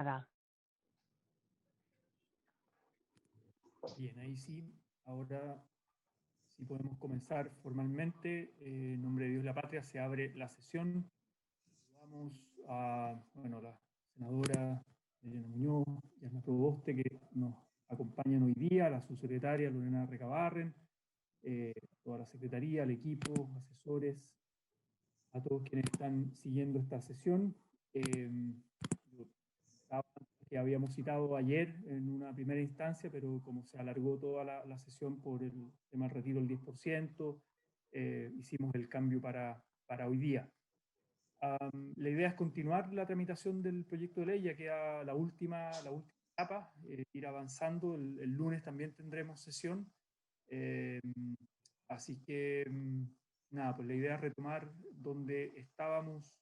Nada. Bien, ahí sí, ahora sí podemos comenzar formalmente. En nombre de Dios y la Patria se abre la sesión. Vamos a, la senadora Elena Muñoz y Ana Proboste, que nos acompañan hoy día, la subsecretaria Lorena Recabarren, toda la secretaría, el equipo, asesores, a todos quienes están siguiendo esta sesión. Que habíamos citado ayer en una primera instancia, pero como se alargó toda la sesión por el tema del retiro del 10%, hicimos el cambio para hoy día. La idea es continuar la tramitación del proyecto de ley, ya queda la última etapa, ir avanzando. El lunes también tendremos sesión. Así que, nada, pues la idea es retomar donde estábamos.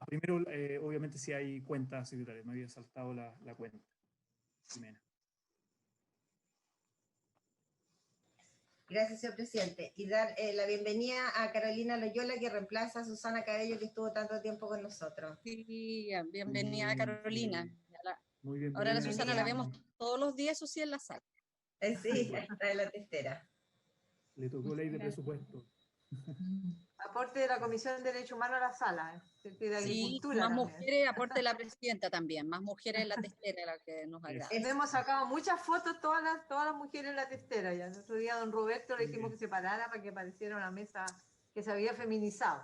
Primero, obviamente, si hay cuenta, secretaria. Me había saltado la cuenta. Jimena. Gracias, señor presidente. Y dar la bienvenida a Carolina Loyola, que reemplaza a Susana Cabello, que estuvo tanto tiempo con nosotros. Sí, bienvenida a Carolina. Muy bien. Ahora la Susana la vemos todos los días, eso sí, en la sala. Sí, está en la testera. Le tocó ley de presupuesto. Aporte de la Comisión de Derechos Humanos a la sala, de Agricultura. Sí, más también. Mujeres, aporte de la presidenta también, más mujeres en la testera, la que nos agrada. Hemos sacado muchas fotos, todas las mujeres en la testera. Ya el otro día a don Roberto le dijimos que se parara para que pareciera una mesa que se había feminizado.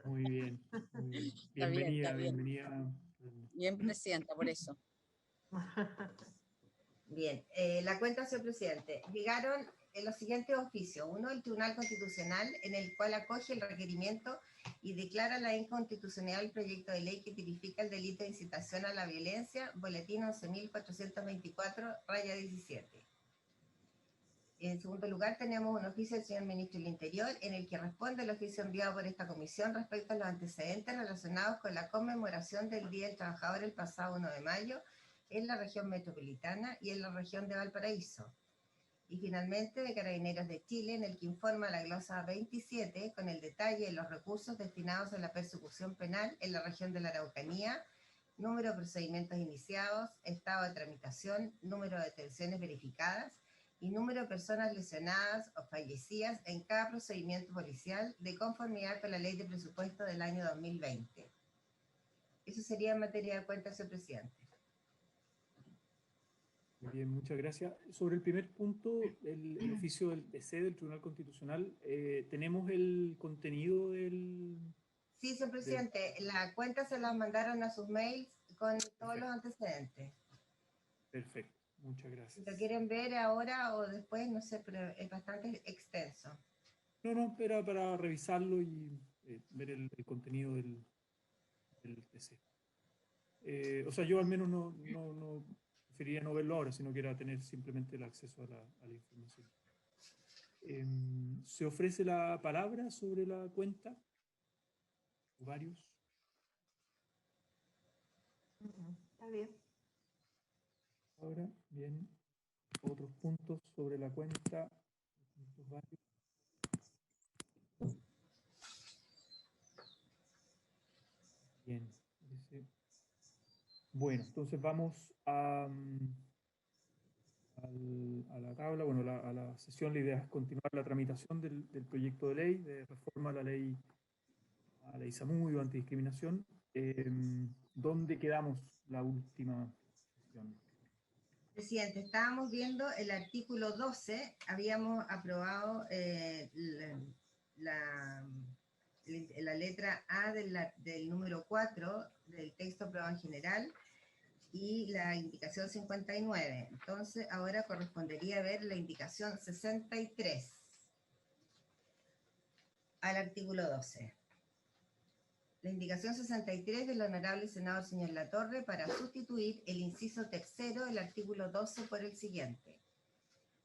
Muy bien. Bienvenida, está bien. bienvenida. Bien, presidenta, por eso. Bien, la cuenta, señor presidente. Llegaron los siguientes oficios. Uno, el Tribunal Constitucional, en el cual acoge el requerimiento y declara la inconstitucionalidad del proyecto de ley que tipifica el delito de incitación a la violencia, boletín 11.424-17. En segundo lugar, tenemos un oficio del señor Ministro del Interior, en el que responde el oficio enviado por esta comisión respecto a los antecedentes relacionados con la conmemoración del Día del Trabajador el pasado 1 de mayo, en la región metropolitana y en la región de Valparaíso. Y finalmente, de Carabineros de Chile, en el que informa la glosa 27 con el detalle de los recursos destinados a la persecución penal en la región de la Araucanía, número de procedimientos iniciados, estado de tramitación, número de detenciones verificadas y número de personas lesionadas o fallecidas en cada procedimiento policial, de conformidad con la ley de presupuesto del año 2020. Eso sería en materia de cuentas, señor presidente. Muy bien, muchas gracias. Sobre el primer punto, el oficio del TC, del Tribunal Constitucional, ¿tenemos el contenido del...? Sí, señor presidente, la cuenta se la mandaron a sus mails con todos los antecedentes. Perfecto, muchas gracias. Si lo quieren ver ahora o después, no sé, pero es bastante extenso. No, era para revisarlo y ver el contenido del TC. O sea, yo al menos no preferiría no verlo ahora, sino que era tener simplemente el acceso a la información. ¿Se ofrece la palabra sobre la cuenta? ¿Varios? Está bien. Ahora, bien. Otros puntos sobre la cuenta. Puntos varios. Bien. Bueno, entonces vamos a la tabla, a la sesión. La idea es continuar la tramitación del proyecto de ley de reforma a la ley Zamudio, antidiscriminación. ¿Dónde quedamos la última sesión? Presidente, estábamos viendo el artículo 12, habíamos aprobado la letra A del número 4 del texto aprobado en general, y la indicación 59. Entonces, ahora correspondería ver la indicación 63 al artículo 12. La indicación 63 del honorable senador señor Latorre para sustituir el inciso tercero del artículo 12 por el siguiente.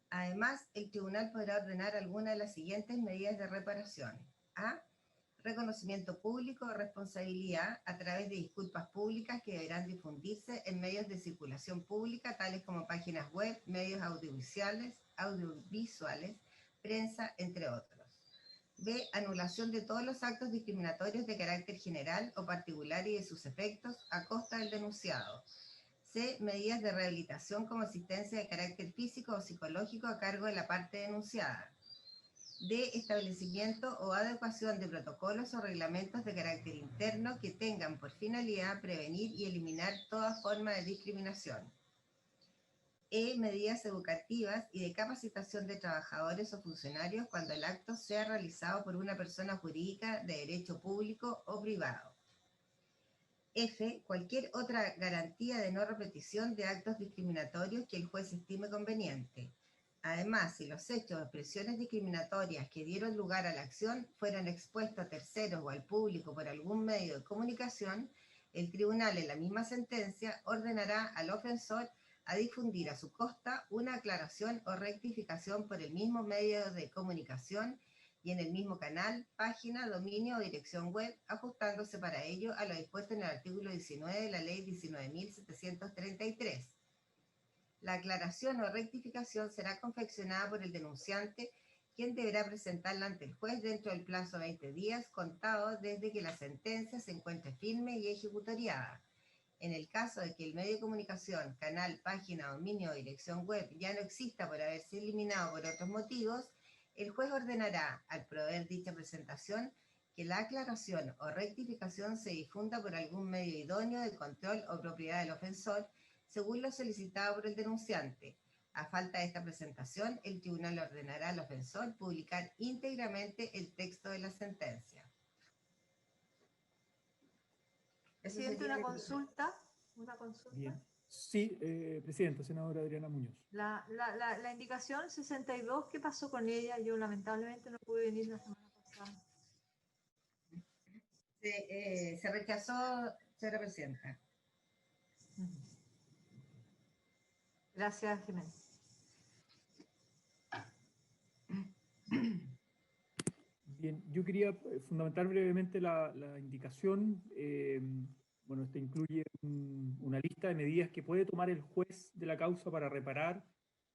Además, el tribunal podrá ordenar alguna de las siguientes medidas de reparación. A. Reconocimiento público de responsabilidad a través de disculpas públicas que deberán difundirse en medios de circulación pública, tales como páginas web, medios audiovisuales, prensa, entre otros. B. Anulación de todos los actos discriminatorios de carácter general o particular y de sus efectos a costa del denunciado. C. Medidas de rehabilitación como asistencia de carácter físico o psicológico a cargo de la parte denunciada. D. Establecimiento o adecuación de protocolos o reglamentos de carácter interno que tengan por finalidad prevenir y eliminar toda forma de discriminación. E. Medidas educativas y de capacitación de trabajadores o funcionarios cuando el acto sea realizado por una persona jurídica de derecho público o privado. F. Cualquier otra garantía de no repetición de actos discriminatorios que el juez estime conveniente. Además, si los hechos o expresiones discriminatorias que dieron lugar a la acción fueron expuestos a terceros o al público por algún medio de comunicación, el tribunal en la misma sentencia ordenará al ofensor a difundir a su costa una aclaración o rectificación por el mismo medio de comunicación y en el mismo canal, página, dominio o dirección web, ajustándose para ello a lo dispuesto en el artículo 19 de la Ley 19.733. La aclaración o rectificación será confeccionada por el denunciante, quien deberá presentarla ante el juez dentro del plazo de 20 días contado desde que la sentencia se encuentre firme y ejecutoriada. En el caso de que el medio de comunicación, canal, página, dominio o dirección web ya no exista por haberse eliminado por otros motivos, el juez ordenará, al proveer dicha presentación, que la aclaración o rectificación se difunda por algún medio idóneo de control o propiedad del ofensor, según lo solicitado por el denunciante. A falta de esta presentación, el tribunal ordenará al ofensor publicar íntegramente el texto de la sentencia. Presidente, una consulta. Bien. Sí, Presidenta, senadora Adriana Muñoz. La indicación 62, ¿qué pasó con ella? Yo lamentablemente no pude venir la semana pasada. Se rechazó, señora Presidenta. Gracias, Jiménez. Bien, yo quería fundamentar brevemente la indicación. Bueno, esta incluye una lista de medidas que puede tomar el juez de la causa para reparar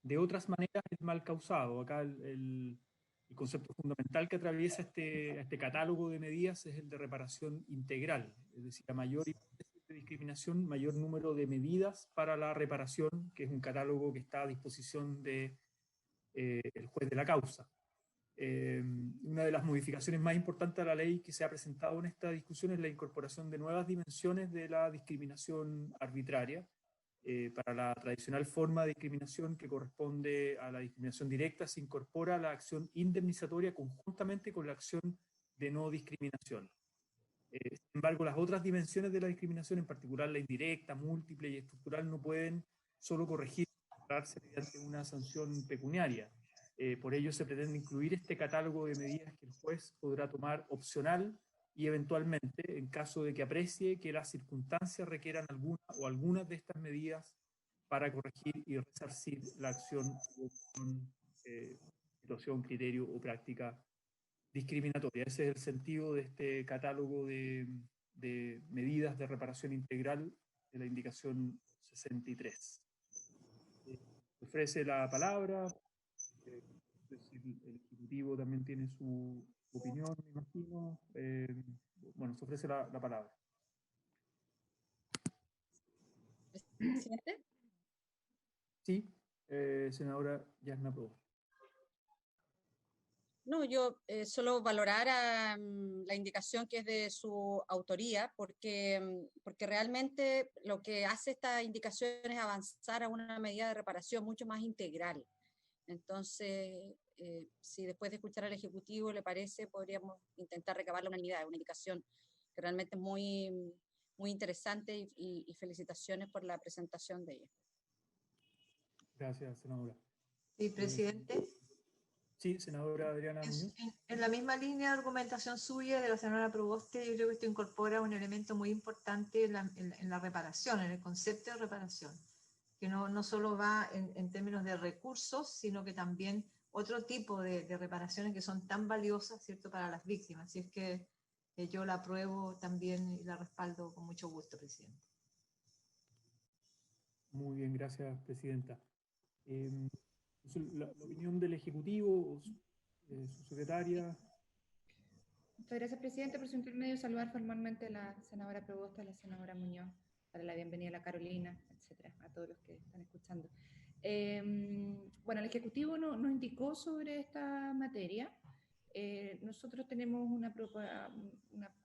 de otras maneras el mal causado. Acá el concepto fundamental que atraviesa este catálogo de medidas es el de reparación integral, es decir, a mayor de discriminación, mayor número de medidas para la reparación, que es un catálogo que está a disposición de el juez de la causa. Una de las modificaciones más importantes a la ley que se ha presentado en esta discusión es la incorporación de nuevas dimensiones de la discriminación arbitraria. Para la tradicional forma de discriminación que corresponde a la discriminación directa, se incorpora la acción indemnizatoria conjuntamente con la acción de no discriminación. Sin embargo, las otras dimensiones de la discriminación, en particular la indirecta, múltiple y estructural, no pueden solo corregirse mediante una sanción pecuniaria. Por ello se pretende incluir este catálogo de medidas que el juez podrá tomar opcional y eventualmente, en caso de que aprecie que las circunstancias requieran alguna o algunas de estas medidas para corregir y resarcir la acción, situación, criterio o práctica discriminatoria. Ese es el sentido de este catálogo de medidas de reparación integral de la indicación 63. Ofrece la palabra. El Ejecutivo también tiene su opinión, me imagino. Bueno, se ofrece la palabra. ¿Presidente? Sí, senadora Yasna Proboste. No, yo solo valorar la indicación que es de su autoría, porque realmente lo que hace esta indicación es avanzar a una medida de reparación mucho más integral. Entonces, si después de escuchar al Ejecutivo le parece, podríamos intentar recabar la unanimidad, una indicación que realmente es muy, muy interesante y felicitaciones por la presentación de ella. Gracias, senadora. Sí, presidente. Sí, senadora Adriana Muñoz. En la misma línea de argumentación suya de la senadora Proboste, yo creo que esto incorpora un elemento muy importante en la reparación, en el concepto de reparación, que no solo va en términos de recursos, sino que también otro tipo de reparaciones que son tan valiosas, ¿cierto?, para las víctimas. Así es que yo la apruebo también y la respaldo con mucho gusto, presidente. Muy bien, gracias, presidenta. La opinión del Ejecutivo, su secretaria. Muchas gracias, presidente. Por su intermedio, saludar formalmente a la senadora Proboste, a la senadora Muñoz, para la bienvenida a la Carolina, etcétera, a todos los que están escuchando. Bueno, el Ejecutivo nos indicó sobre esta materia. Nosotros tenemos una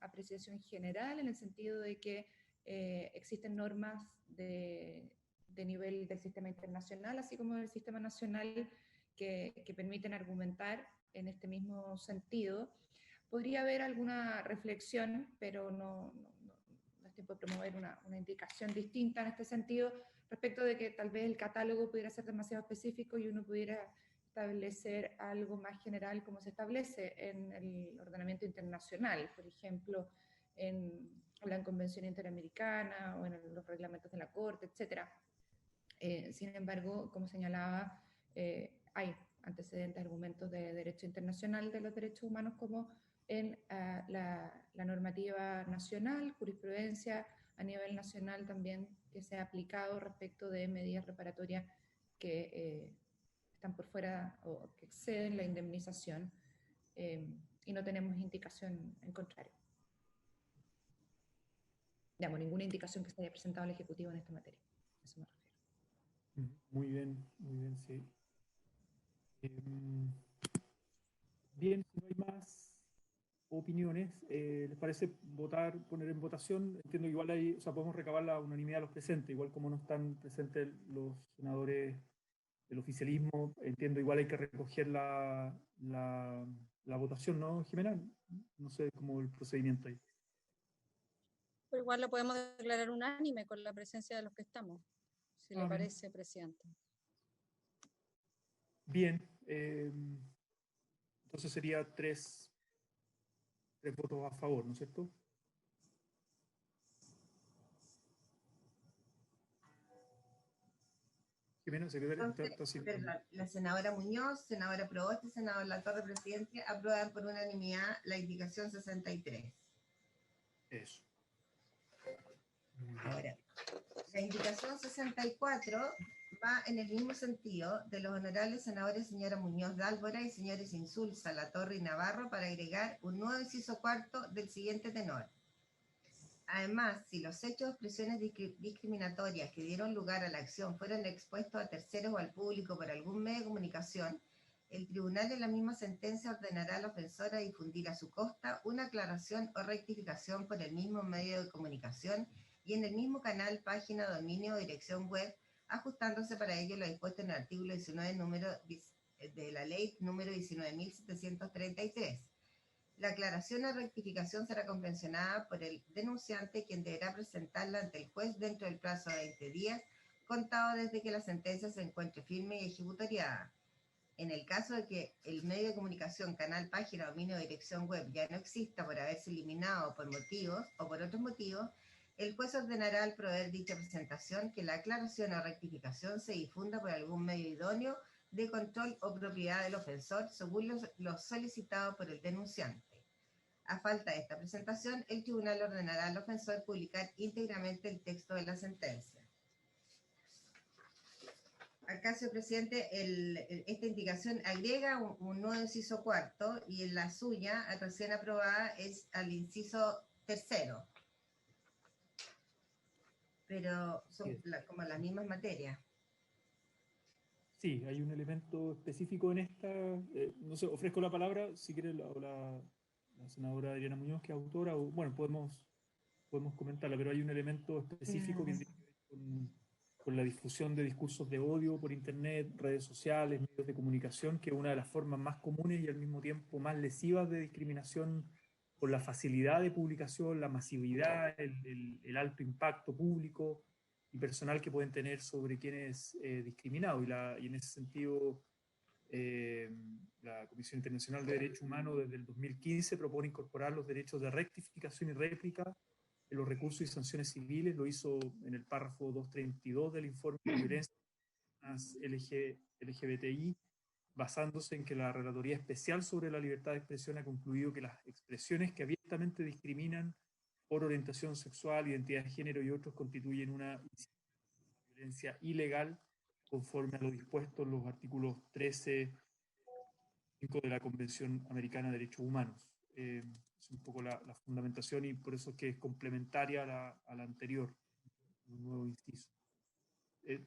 apreciación general en el sentido de que existen normas de nivel del sistema internacional, así como del sistema nacional, que permiten argumentar en este mismo sentido. Podría haber alguna reflexión, pero no es tiempo de promover una indicación distinta en este sentido, respecto de que tal vez el catálogo pudiera ser demasiado específico y uno pudiera establecer algo más general como se establece en el ordenamiento internacional, por ejemplo, en la Convención Interamericana o en los reglamentos de la Corte, etc. Sin embargo, como señalaba, hay antecedentes, argumentos de derecho internacional de los derechos humanos como en la normativa nacional, jurisprudencia a nivel nacional también que se ha aplicado respecto de medidas reparatorias que están por fuera o que exceden la indemnización y no tenemos indicación en contrario. Digamos, ninguna indicación que se haya presentado al Ejecutivo en esta materia. A eso me refiero. Muy bien, sí. Bien, si no hay más opiniones, ¿les parece poner en votación? Entiendo que igual hay, o sea, podemos recabar la unanimidad de los presentes, igual como no están presentes los senadores del oficialismo, entiendo igual hay que recoger la votación, ¿no, Jimena? No sé cómo el procedimiento ahí. Pero igual lo podemos declarar unánime con la presencia de los que estamos, si le parece, presidente. Bien, entonces sería tres votos a favor, ¿no es cierto? Jimena, secretaria. Perdón, la senadora Muñoz, senadora Proboste, senador Latorre, presidente, aprueban por unanimidad la indicación 63. Eso. Ahora, la indicación 64 va en el mismo sentido de los honorables senadores señora Muñoz Dálvora y señores Insulza, Latorre y Navarro para agregar un nuevo inciso cuarto del siguiente tenor. Además, si los hechos o expresiones discriminatorias que dieron lugar a la acción fueron expuestos a terceros o al público por algún medio de comunicación, el tribunal en la misma sentencia ordenará al ofensor a difundir a su costa una aclaración o rectificación por el mismo medio de comunicación y en el mismo canal, página, dominio o dirección web, ajustándose para ello lo dispuesto en el artículo 19 de la ley número 19.733. La aclaración o rectificación será convencionada por el denunciante, quien deberá presentarla ante el juez dentro del plazo de 20 días, contado desde que la sentencia se encuentre firme y ejecutoriada. En el caso de que el medio de comunicación, canal, página, dominio o dirección web ya no exista por haberse eliminado por motivos o por otros motivos, el juez ordenará al proveer dicha presentación que la aclaración o rectificación se difunda por algún medio idóneo de control o propiedad del ofensor, según lo solicitado por el denunciante. A falta de esta presentación, el tribunal ordenará al ofensor publicar íntegramente el texto de la sentencia. Acá, señor presidente, esta indicación agrega un nuevo inciso cuarto y en la suya, recién aprobada, es al inciso tercero. Pero son como las mismas materias. Sí, hay un elemento específico en esta. No sé, ofrezco la palabra, si quiere la senadora Adriana Muñoz, que es autora, o bueno, podemos comentarla, pero hay un elemento específico que tiene que ver con la difusión de discursos de odio por internet, redes sociales, medios de comunicación, que es una de las formas más comunes y al mismo tiempo más lesivas de discriminación por la facilidad de publicación, la masividad, el alto impacto público y personal que pueden tener sobre quienes discriminados. Y en ese sentido, la Comisión Internacional de Derechos Humanos desde el 2015 propone incorporar los derechos de rectificación y réplica en los recursos y sanciones civiles. Lo hizo en el párrafo 232 del informe de violencia LGBTI, basándose en que la Relatoría Especial sobre la Libertad de Expresión ha concluido que las expresiones que abiertamente discriminan por orientación sexual, identidad de género y otros constituyen una violencia ilegal conforme a lo dispuesto en los artículos 13 de la Convención Americana de Derechos Humanos. es un poco la fundamentación y por eso es que es complementaria a la anterior, un nuevo inciso.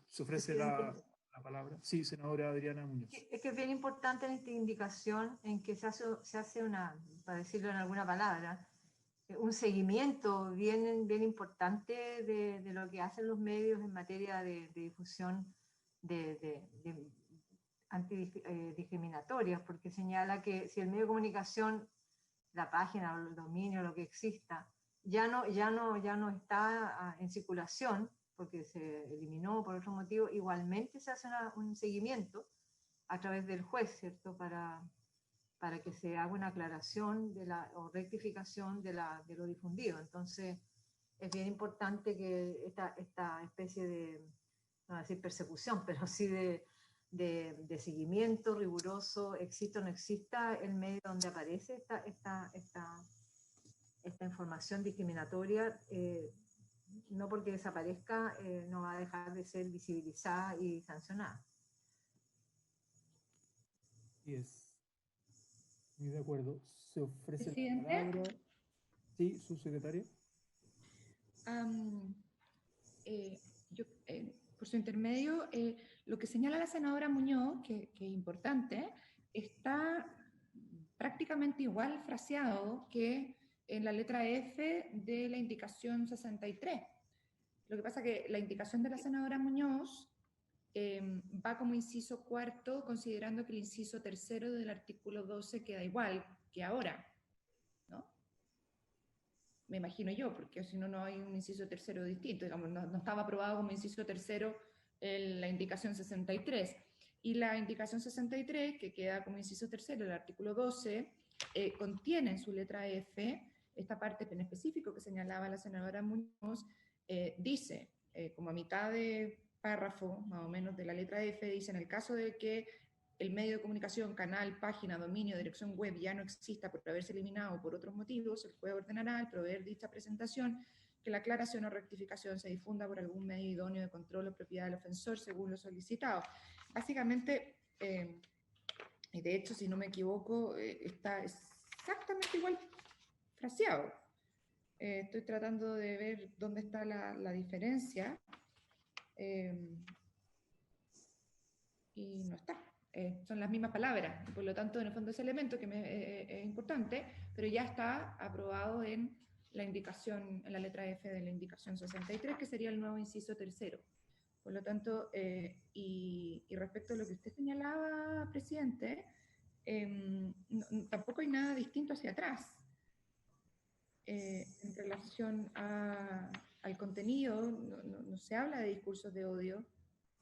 ¿Se ofrece la palabra? Sí, senadora Adriana Muñoz. Es que es bien importante en esta indicación en que se hace una, para decirlo en alguna palabra, un seguimiento bien importante de lo que hacen los medios en materia de difusión de antidiscriminatorias, porque señala que si el medio de comunicación, la página o el dominio, lo que exista, ya no está en circulación, porque se eliminó por otro motivo, igualmente se hace un seguimiento a través del juez, ¿cierto? Para que se haga una aclaración o rectificación de lo difundido. Entonces, es bien importante que esta especie de, no voy a decir persecución, pero sí de seguimiento riguroso, exista o no exista el medio donde aparece esta información discriminatoria, no porque desaparezca, no va a dejar de ser visibilizada y sancionada. Sí, es. Muy de acuerdo. ¿Se ofrece Presidente. la palabra? Sí, subsecretaria. Por su intermedio, lo que señala la senadora Muñoz, que es importante, está prácticamente igual fraseado que en la letra F de la indicación 63. Lo que pasa es que la indicación de la senadora Muñoz va como inciso cuarto, considerando que el inciso tercero del artículo 12 queda igual que ahora, ¿no? Me imagino yo, porque si no, no hay un inciso tercero distinto, digamos, no estaba aprobado como inciso tercero en la indicación 63. Y la indicación 63, que queda como inciso tercero del artículo 12, contiene en su letra F esta parte en específico que señalaba la senadora Muñoz, dice, como a mitad de párrafo, más o menos, de la letra F, dice, en el caso de que el medio de comunicación, canal, página, dominio, dirección web ya no exista por haberse eliminado por otros motivos, el juez ordenará al proveer dicha presentación que la aclaración o rectificación se difunda por algún medio idóneo de control o propiedad del ofensor según lo solicitado. Básicamente, y de hecho, si no me equivoco, está exactamente igual fraseado. Estoy tratando de ver dónde está la diferencia y no está. Son las mismas palabras, y por lo tanto, en el fondo, ese elemento que es importante, pero ya está aprobado en la indicación, en la letra F de la indicación 63, que sería el nuevo inciso tercero. Por lo tanto, y respecto a lo que usted señalaba, presidente, tampoco hay nada distinto hacia atrás en relación al contenido. No se habla de discursos de odio.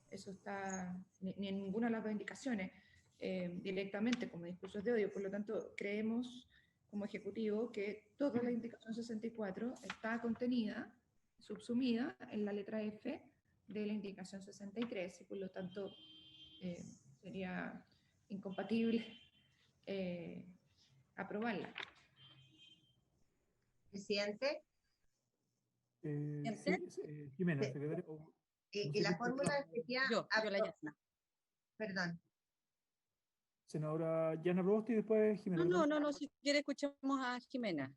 Eso está ni en ninguna de las dos indicaciones directamente como discursos de odio. Por lo tanto, creemos como Ejecutivo que toda la indicación 64 está contenida, subsumida en la letra F de la indicación 63 y por lo tanto sería incompatible aprobarla. Presidente. Sí, Jimena, secretaria. Y la fórmula sería... Yo la Yasna. Perdón. Senadora Yana Proboste y después Jimena. No, si quiere escuchemos a Jimena.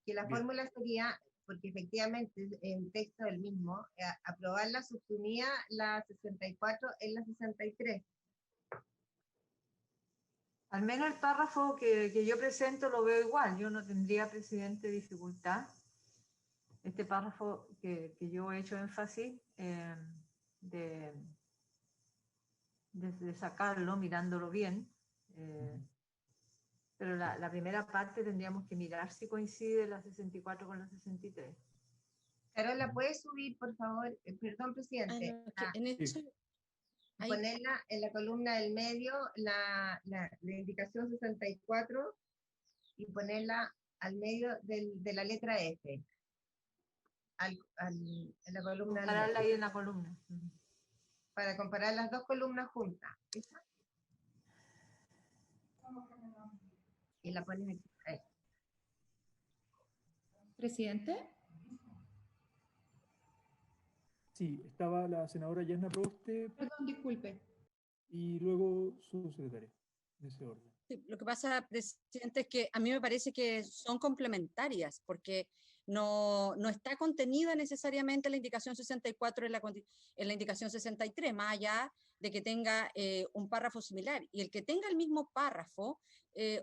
Que la fórmula sería, porque efectivamente el texto es el mismo, aprobarla subsumía la 64 en la 63. Al menos el párrafo que yo presento lo veo igual. Yo no tendría, presidente, dificultad. Este párrafo que yo he hecho énfasis de sacarlo, mirándolo bien. Pero la primera parte tendríamos que mirar si coincide la 64 con la 63. Carola, ¿puedes subir, por favor? Perdón, presidente. Ponerla en la columna del medio, la indicación 64, y ponerla al medio de la letra F. En la columna. Compararla ahí en la columna. Para comparar las dos columnas juntas. ¿Esa? Y la pones aquí. Ahí. Presidente. Sí, estaba la senadora Yana Proboste. Perdón, disculpe. Y luego su secretaria, en ese orden. Sí, lo que pasa, presidente, es que a mí me parece que son complementarias, porque no está contenida necesariamente la indicación 64 en la indicación 63, más allá de que tenga un párrafo similar. Y el que tenga el mismo párrafo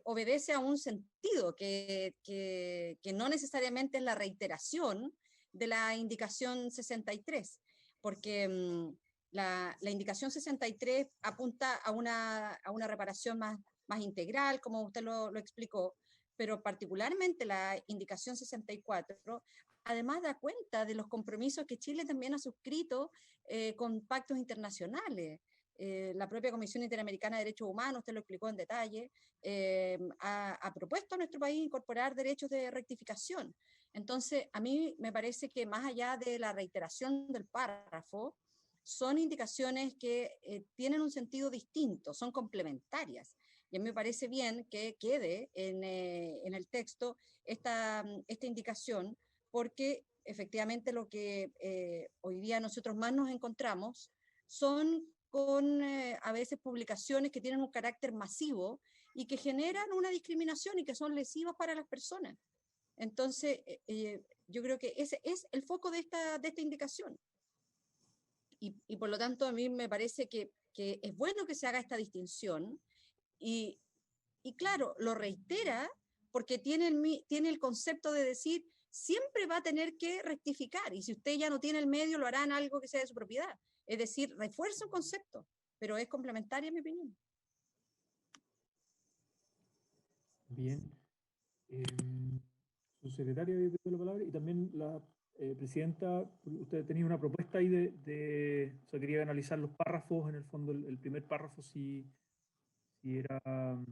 obedece a un sentido que no necesariamente es la reiteración de la indicación 63, porque la indicación 63 apunta a una reparación más integral, como usted lo explicó, pero particularmente la indicación 64, además da cuenta de los compromisos que Chile también ha suscrito con pactos internacionales. La propia Comisión Interamericana de Derechos Humanos, usted lo explicó en detalle, ha propuesto a nuestro país incorporar derechos de rectificación. Entonces, a mí me parece que más allá de la reiteración del párrafo, son indicaciones que tienen un sentido distinto, son complementarias. Y a mí me parece bien que quede en el texto esta indicación, porque efectivamente lo que hoy día nosotros más nos encontramos son con a veces publicaciones que tienen un carácter masivo y que generan una discriminación y que son lesivas para las personas. Entonces, yo creo que ese es el foco de esta indicación. Y por lo tanto, a mí me parece que es bueno que se haga esta distinción y claro, lo reitera porque tiene el concepto de decir, siempre va a tener que rectificar y si usted ya no tiene el medio, lo hará en algo que sea de su propiedad. Es decir, refuerza un concepto, pero es complementaria en mi opinión. Bien. Su secretaria había pedido la palabra y también la presidenta, usted tenía una propuesta ahí o sea, quería analizar los párrafos, en el fondo el primer párrafo si estaba,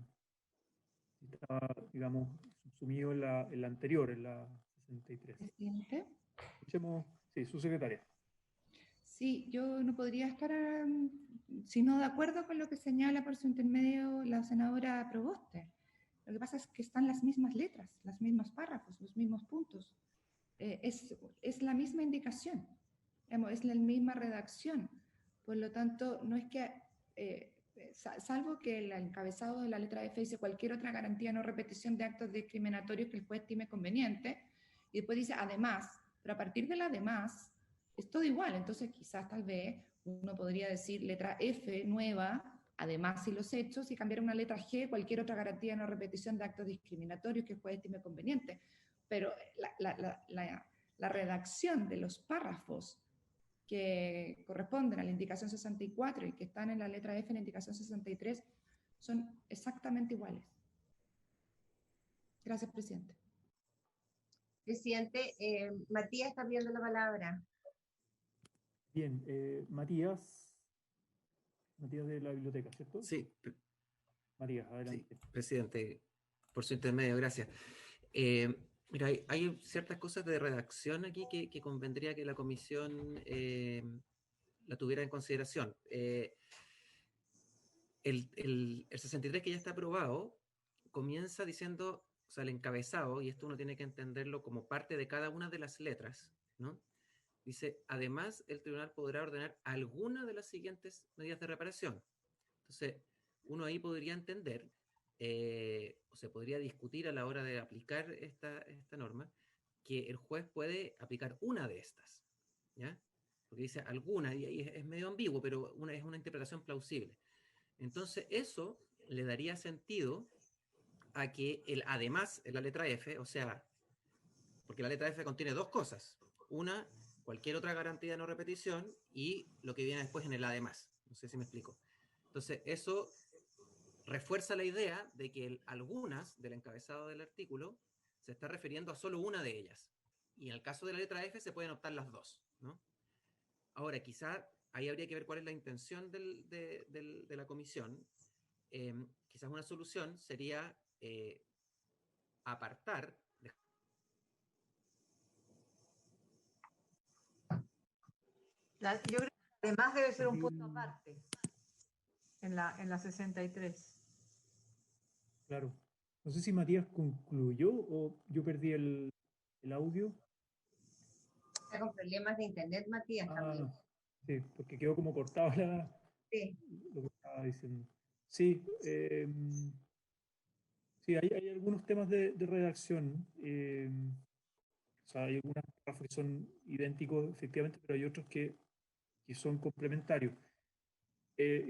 digamos, subsumido en la anterior, en la 63. Presidente. Escuchemos, sí, su secretaria. Sí, yo no podría estar sino de acuerdo con lo que señala por su intermedio la senadora Proboste. Lo que pasa es que están las mismas letras, los mismos párrafos, los mismos puntos. Es la misma indicación, digamos, es la misma redacción. Por lo tanto, no es que, salvo que el encabezado de la letra F dice cualquier otra garantía no repetición de actos discriminatorios que el juez estime conveniente, y después dice además, pero a partir del además es todo igual. Entonces, quizás tal vez uno podría decir letra F nueva, además y los hechos, y cambiar una letra G, cualquier otra garantía de no repetición de actos discriminatorios que el juez estime conveniente. Pero la redacción de los párrafos que corresponden a la indicación 64 y que están en la letra F en la indicación 63 son exactamente iguales. Gracias, presidente. Presidente, Matías está pidiendo la palabra. Bien, Matías de la biblioteca, ¿cierto? Sí. Matías, adelante. Sí, presidente, por su intermedio, gracias. Mira, hay ciertas cosas de redacción aquí que convendría que la comisión la tuviera en consideración. El 63 que ya está aprobado comienza diciendo, o sea, el encabezado, y esto uno tiene que entenderlo como parte de cada una de las letras, ¿no? Dice, además, el tribunal podrá ordenar alguna de las siguientes medidas de reparación. Entonces, uno ahí podría entender, o se podría discutir a la hora de aplicar esta norma, que el juez puede aplicar una de estas, ¿ya? Porque dice alguna, y ahí es medio ambiguo, pero es una interpretación plausible. Entonces, eso le daría sentido a que el además en la letra F, o sea, porque la letra F contiene dos cosas. Una, cualquier otra garantía de no repetición, y lo que viene después en el además. No sé si me explico. Entonces, eso refuerza la idea de que algunas del encabezado del artículo se está refiriendo a solo una de ellas. Y en el caso de la letra F se pueden optar las dos, ¿no? Ahora, quizá ahí habría que ver cuál es la intención de la comisión. Quizás una solución sería apartar. Yo creo que además debe ser un punto aparte en la 63. Claro. No sé si Matías concluyó o yo perdí el audio. Está con problemas de internet, Matías, también. Sí, porque quedó como cortado Sí. lo que estaba diciendo. Sí, Sí, hay algunos temas de redacción. O sea, hay algunos párrafos que son idénticos, efectivamente, pero hay otros que son complementarios. Eh,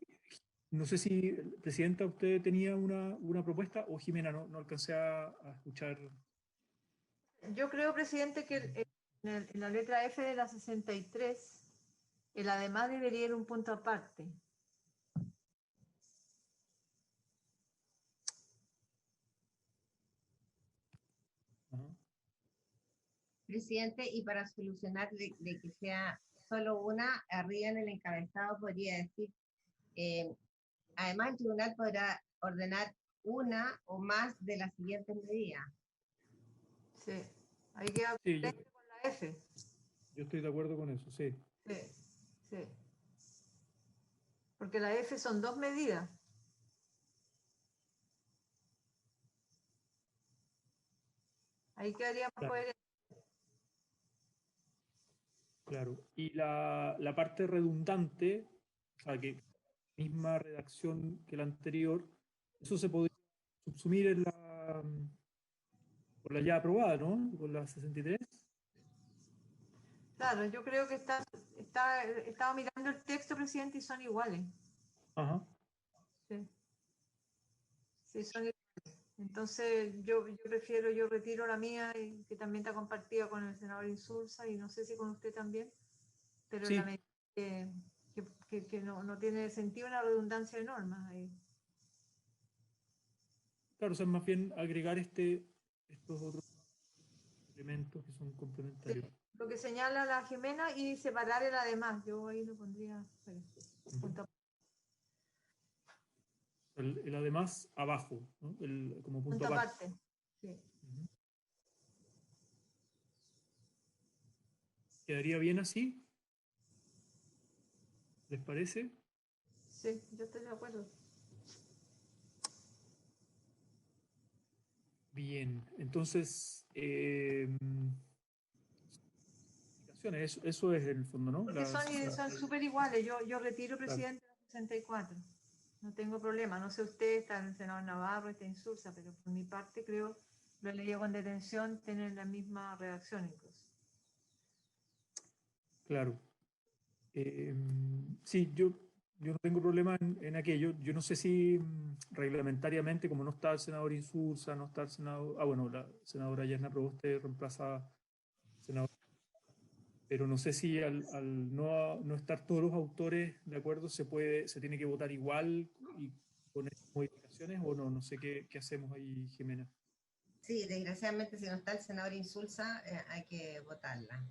no sé si, Presidenta, usted tenía una propuesta o Jimena, no alcancé a escuchar. Yo creo, presidente, que en la letra F de la 63, el además debería ir un punto aparte. Ajá. Presidente, y para solucionar de que sea solo una, arriba en el encabezado podría decir, además el tribunal podrá ordenar una o más de las siguientes medidas. Sí, ahí queda Sí, con la F. yo estoy de acuerdo con eso, sí. Sí, sí. Porque la F son 2 medidas. Ahí quedaría más Claro. coherente. Claro. Y la parte redundante, o sea, que misma redacción que la anterior, eso se podría subsumir en por la ya aprobada, ¿no? Por la 63. Claro, yo creo que estaba mirando el texto, presidente, y son iguales. Ajá. Sí, sí, son iguales. Entonces, yo prefiero, yo retiro la mía, y que también está compartida con el senador Insulza, y no sé si con usted también, pero en la Sí, medida que no tiene sentido una redundancia de normas ahí. claro, o sea, más bien agregar estos otros elementos que son Sí, complementarios. lo que señala la Jimena y separar el además. Yo ahí lo pondría Ujú. punto. El además abajo, ¿no? Como punto Punto aparte. aparte. Sí. Ujú. ¿Quedaría bien así? ¿Les parece? Sí, yo estoy de acuerdo. Bien, entonces, eso es el fondo, ¿no? Porque son súper iguales. Yo retiro, Claro, presidente, la 64. No tengo problema. No sé usted, está el senador Navarro, está Insulza, pero por mi parte creo, lo he leído con detención, tienen la misma redacción incluso. claro. Sí, yo no tengo problema en aquello. Yo no sé si reglamentariamente, como no está el senador Insulza, no está el senador. Ah, bueno, la senadora Yerna Proboste reemplaza al senador. Pero no sé si al no estar todos los autores de acuerdo se tiene que votar igual y con estas modificaciones o no sé qué hacemos ahí, Jimena. Sí, desgraciadamente si no está el senador Insulza, hay que votarla.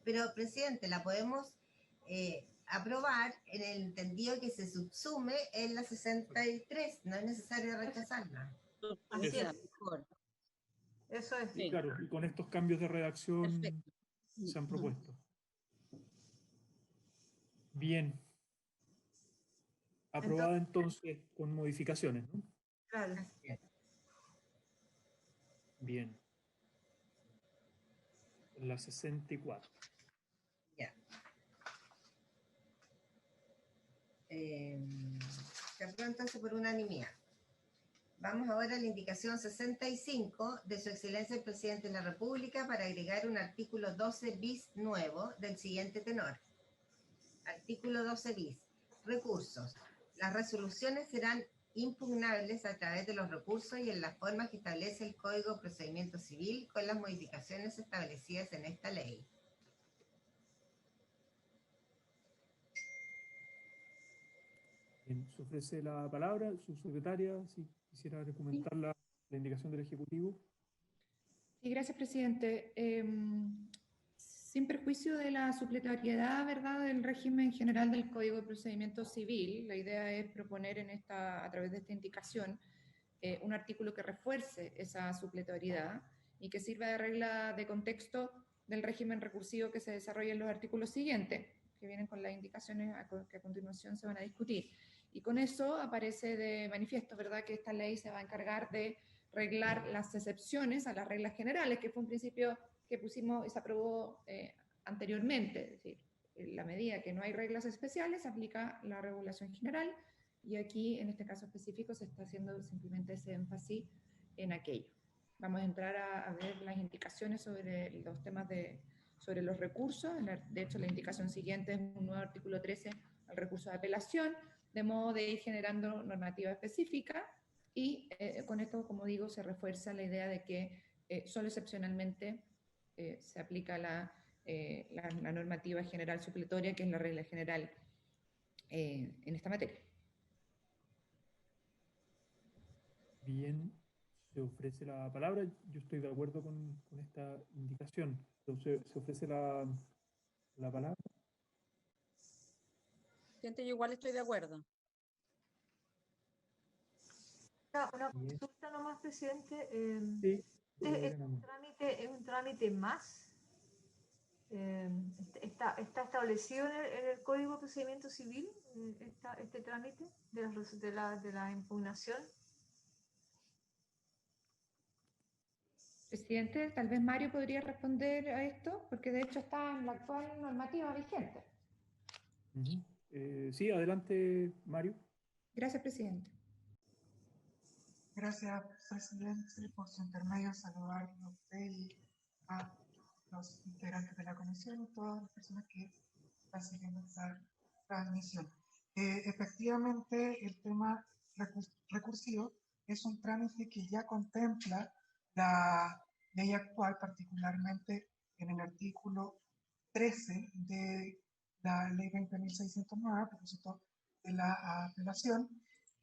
Pero, presidente, la podemos aprobar en el entendido que se subsume en la 63. No es necesario rechazarla. Así es. Mejor. Eso es. Y Sí. claro, y con estos cambios de redacción Perfecto. se han propuesto. Bien, aprobada entonces con modificaciones, ¿no? Claro. Así es. Bien, la 64. Ya. Se aprueba entonces por unanimidad. Vamos ahora a la indicación 65 de Su Excelencia el Presidente de la República para agregar un artículo 12 bis nuevo del siguiente tenor. Artículo 12 bis. Recursos. Las resoluciones serán impugnables a través de los recursos y en las formas que establece el Código de Procedimiento Civil con las modificaciones establecidas en esta ley. Bien, se ofrece la palabra, su secretaria, si quisiera recomendar la indicación del Ejecutivo. Sí, gracias, presidente. Sin perjuicio de la supletoriedad, ¿verdad?, del régimen general del Código de Procedimiento Civil, la idea es proponer a través de esta indicación, un artículo que refuerce esa supletoriedad y que sirva de regla de contexto del régimen recursivo que se desarrolla en los artículos siguientes, que vienen con las indicaciones que a continuación se van a discutir. Y con eso aparece de manifiesto, ¿verdad?, que esta ley se va a encargar de reglar las excepciones a las reglas generales, que fue un principio que pusimos y se aprobó anteriormente, es decir, en la medida que no hay reglas especiales, se aplica la regulación general y aquí, en este caso específico, se está haciendo simplemente ese énfasis en aquello. Vamos a entrar a ver las indicaciones sobre los temas sobre los recursos. De hecho, la indicación siguiente es un nuevo artículo 13 al recurso de apelación, de modo de ir generando normativa específica, y con esto, como digo, se refuerza la idea de que solo excepcionalmente se aplica la normativa general supletoria, que es la regla general en esta materia. Bien, se ofrece la palabra. Yo estoy de acuerdo con esta indicación. Entonces, se ofrece la palabra. Presidente, yo igual estoy de acuerdo. Una consulta nomás, presidente. Sí. ¿Es un trámite más? ¿Está establecido en el Código de Procedimiento Civil este trámite de la impugnación? Presidente, tal vez Mario podría responder a esto, porque de hecho está en la actual normativa vigente. Sí, adelante, Mario. Gracias, presidente. Gracias, presidente, por su intermedio, saludarlo a usted y a los integrantes de la comisión y todas las personas que están siguiendo esta transmisión. Efectivamente, el tema recursivo es un trámite que ya contempla la ley actual, particularmente en el artículo 13 de la ley 20.609, a propósito de la apelación,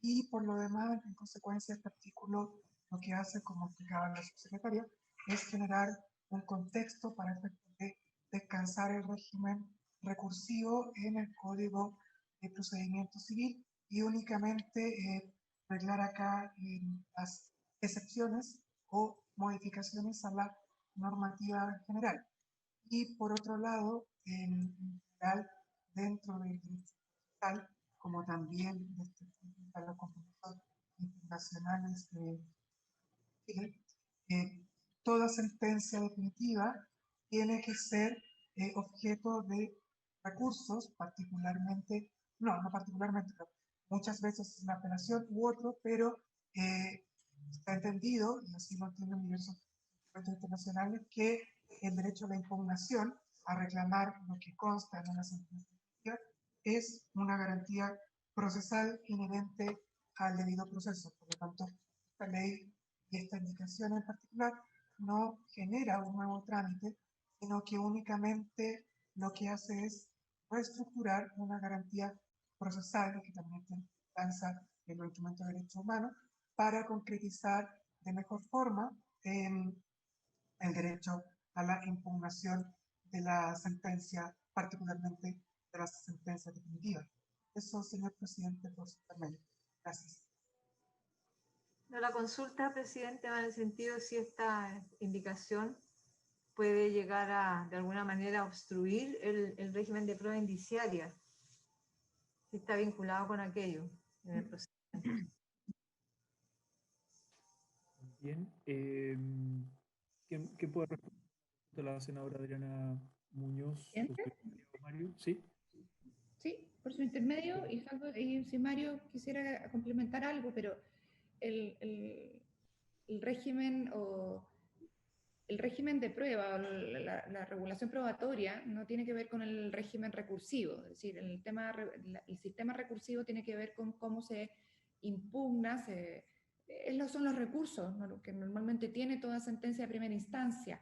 y por lo demás, en consecuencia, este artículo lo que hace, como explicaba la subsecretaria, es generar un contexto para efectos de descansar el régimen recursivo en el Código de Procedimiento Civil y únicamente arreglar acá las excepciones o modificaciones a la normativa general. Y por otro lado, en general, dentro del derecho fiscal, como también de los compromisos internacionales de Chile, toda sentencia definitiva tiene que ser objeto de recursos, particularmente, no particularmente, pero muchas veces es una apelación u otro, pero está entendido, y así lo entienden diversos instrumentos internacionales, que el derecho a la impugnación, a reclamar lo que consta en una sentencia es una garantía procesal inherente al debido proceso. Por lo tanto, esta ley y esta indicación en particular no genera un nuevo trámite, sino que únicamente lo que hace es reestructurar una garantía procesal que también lanza el instrumento de derechos humanos para concretizar de mejor forma el derecho a la impugnación de la sentencia, particularmente de las sentencias definitivas. Eso, señor presidente, por su intermedio. Gracias. La consulta, presidente, va en el sentido de si esta indicación puede llegar a, de alguna manera, obstruir el régimen de prueba indiciaria, si está vinculado con aquello en el procedimiento. Bien. ¿Quién puede responder a la senadora Adriana Muñoz? Mario, ¿sí? Sí, por su intermedio, y si Mario quisiera complementar algo, pero el régimen de prueba o la regulación probatoria no tiene que ver con el régimen recursivo, es decir, el sistema recursivo tiene que ver con cómo se impugna, son los recursos, ¿no?, lo que normalmente tiene toda sentencia de primera instancia.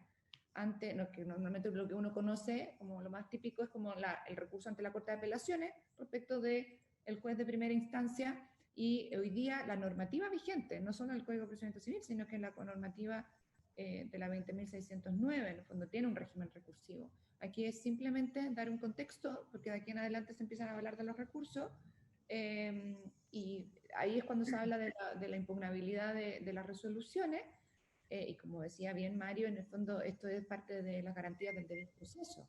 Que normalmente lo que uno conoce como lo más típico es como el recurso ante la Corte de Apelaciones respecto del juez de primera instancia, y hoy día la normativa vigente, no solo el Código de Procedimiento Civil, sino que la normativa de la 20.609, en el fondo tiene un régimen recursivo. Aquí es simplemente dar un contexto, porque de aquí en adelante se empiezan a hablar de los recursos, y ahí es cuando se habla de la impugnabilidad de las resoluciones, y como decía bien Mario, en el fondo esto es parte de las garantías del debido proceso.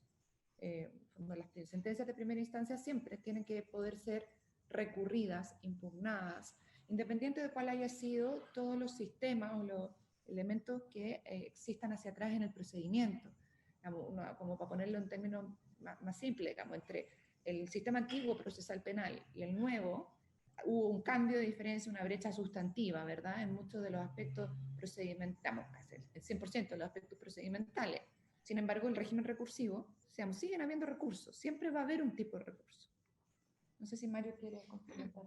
Las sentencias de primera instancia siempre tienen que poder ser recurridas, impugnadas, independiente de cuál haya sido todos los sistemas o los elementos que existan hacia atrás en el procedimiento. Como para ponerlo en términos más simples, entre el sistema antiguo procesal penal y el nuevo, hubo un cambio de diferencia, una brecha sustantiva, ¿verdad? En muchos de los aspectos procedimentales, casi el 100% de los aspectos procedimentales. Sin embargo, el régimen recursivo, siguen habiendo recursos, siempre va a haber un tipo de recurso. No sé si Mario quiere complementar.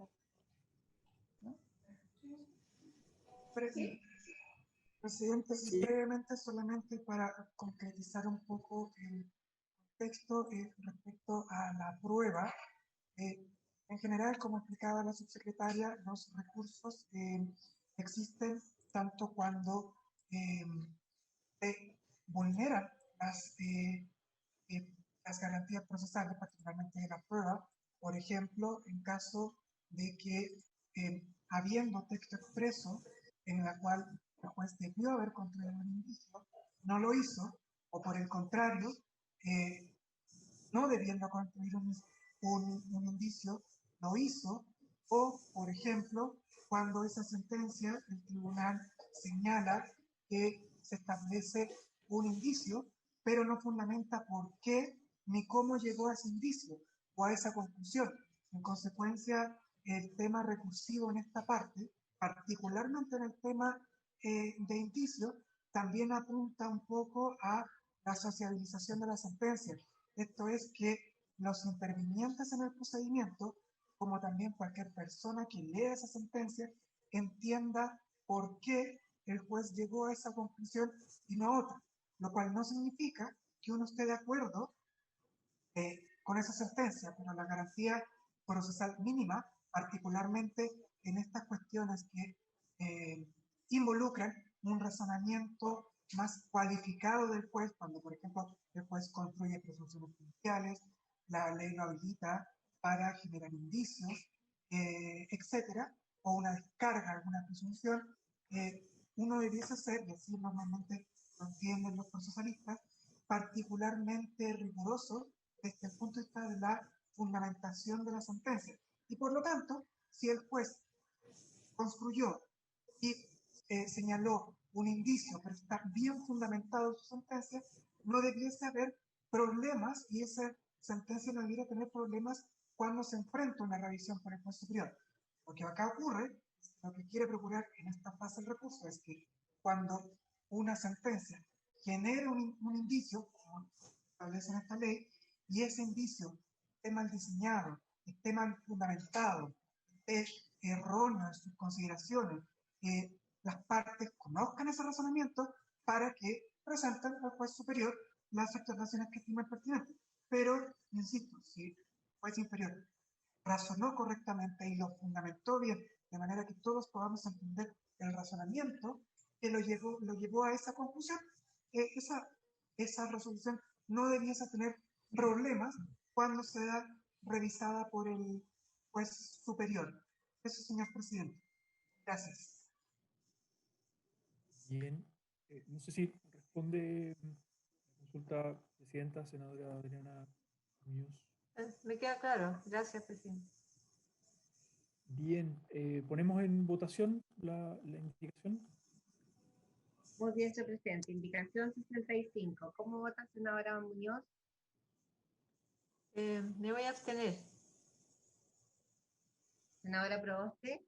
¿No? Presidente, Sí. brevemente solamente para concretizar un poco el texto respecto a la prueba. En general, como explicaba la subsecretaria, los recursos existen tanto cuando se vulneran las garantías procesales, particularmente de la prueba. Por ejemplo, en caso de que, habiendo texto expreso en la cual el juez debió haber construido un indicio, no lo hizo, o por el contrario, no debiendo construir un indicio, lo hizo, o, por ejemplo, cuando esa sentencia, el tribunal señala que se establece un indicio, pero no fundamenta por qué ni cómo llegó a ese indicio o a esa conclusión. En consecuencia, el tema recursivo en esta parte, particularmente en el tema de indicio, también apunta un poco a la sociabilización de la sentencia. Esto es que los intervinientes en el procedimiento, como también cualquier persona que lea esa sentencia, entienda por qué el juez llegó a esa conclusión y no a otra, lo cual no significa que uno esté de acuerdo con esa sentencia, pero la garantía procesal mínima, particularmente en estas cuestiones que involucran un razonamiento más cualificado del juez, cuando por ejemplo el juez construye presunciones judiciales, la ley lo habilita para generar indicios, etcétera, o una descarga, alguna presunción, uno debiese ser, y así normalmente lo entienden los procesalistas, particularmente riguroso desde el punto de vista de la fundamentación de la sentencia. Y por lo tanto, si el juez construyó y señaló un indicio, pero está bien fundamentado su sentencia, no debiese haber problemas y esa sentencia no debiera tener problemas cuando se enfrenta a una revisión por el juez superior. Lo que acá ocurre, lo que quiere procurar en esta fase del recurso es que cuando una sentencia genera un indicio, como establece en esta ley, y ese indicio esté mal diseñado, esté mal fundamentado, esté erróneo en sus consideraciones, las partes conozcan ese razonamiento para que presenten al juez superior las observaciones que estimen pertinentes. Pero, insisto, si el juez inferior razonó correctamente y lo fundamentó bien, de manera que todos podamos entender el razonamiento que lo llevó a esa conclusión, esa resolución no debiese tener problemas cuando sea revisada por el juez superior. Eso, señor presidente. Gracias. Bien. No sé si responde la consulta presidenta, senadora Adriana Muñoz. Me queda claro. Gracias, presidente. Bien. Ponemos en votación la indicación. Muy bien, señor presidente. Indicación 65. ¿Cómo vota senadora Muñoz? Me voy a abstener. Senadora Proboste.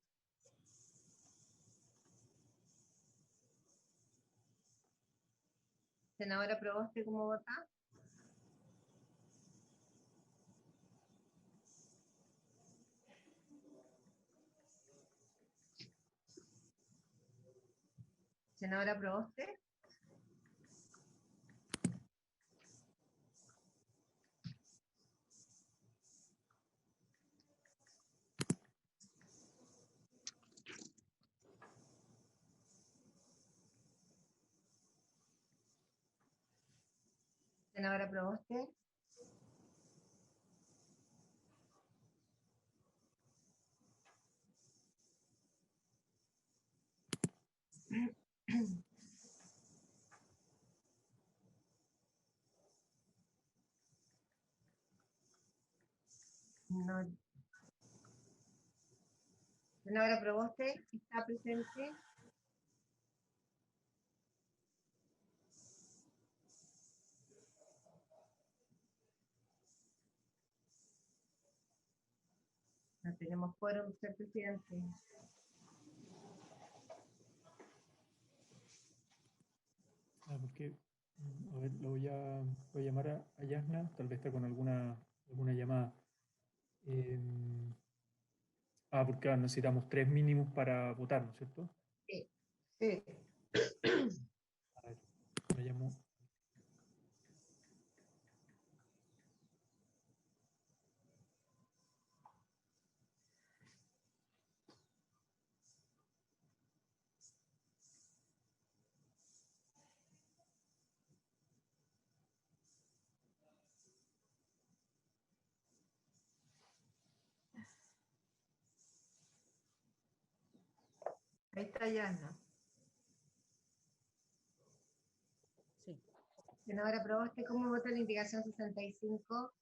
Senadora Proboste, ¿cómo vota? Senadora Proboste. Senadora Proboste. No. Senadora Proboste, ¿está presente? No No tenemos quórum, señor presidente. Porque, a ver, voy a llamar a Yasna, tal vez está con alguna llamada. Porque necesitamos 3 mínimos para votar, ¿no es cierto? Sí. A ver, me llamo. Ahí está Yana. Sí. Senadora Proboste, ¿cómo vota la indicación 65?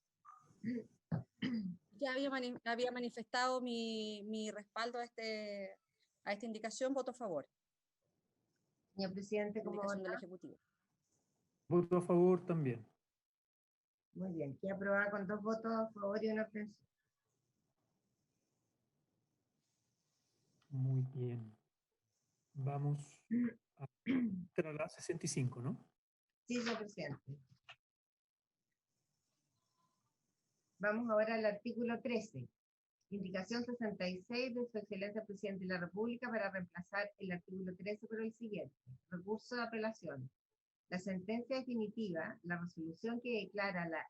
Ya había manifestado mi respaldo a esta indicación, voto a favor. Señor presidente, ¿cómo Indicación del vota? Ejecutivo. Voto a favor también. Muy bien, queda aprobada con 2 votos a favor y 1 abstención. Muy bien. Vamos a la 65, ¿no? Sí, señor presidente. Vamos ahora al artículo 13. Indicación 66 de su excelencia presidente de la República para reemplazar el artículo 13 por el siguiente. Recurso de apelación. La sentencia definitiva, la resolución que declare la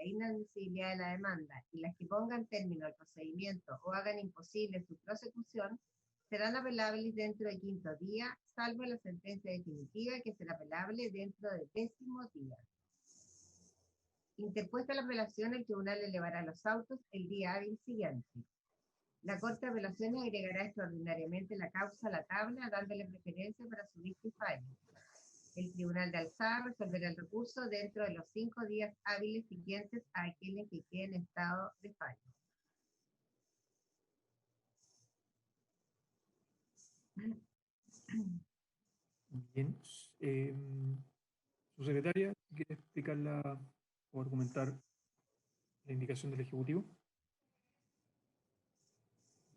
inadmisibilidad de la demanda y las que pongan término al procedimiento o hagan imposible su prosecución, serán apelables dentro del 5º día, salvo la sentencia definitiva que será apelable dentro del 10º día. Interpuesta la apelación, el tribunal elevará los autos el día hábil siguiente. La Corte de Apelaciones agregará extraordinariamente la causa a la tabla, dándole preferencia para su vista y fallo. El Tribunal de Alzada resolverá el recurso dentro de los 5 días hábiles siguientes a aquel en que quede en estado de fallo. Bien. Su secretaria, ¿quiere explicarla o argumentar la indicación del Ejecutivo?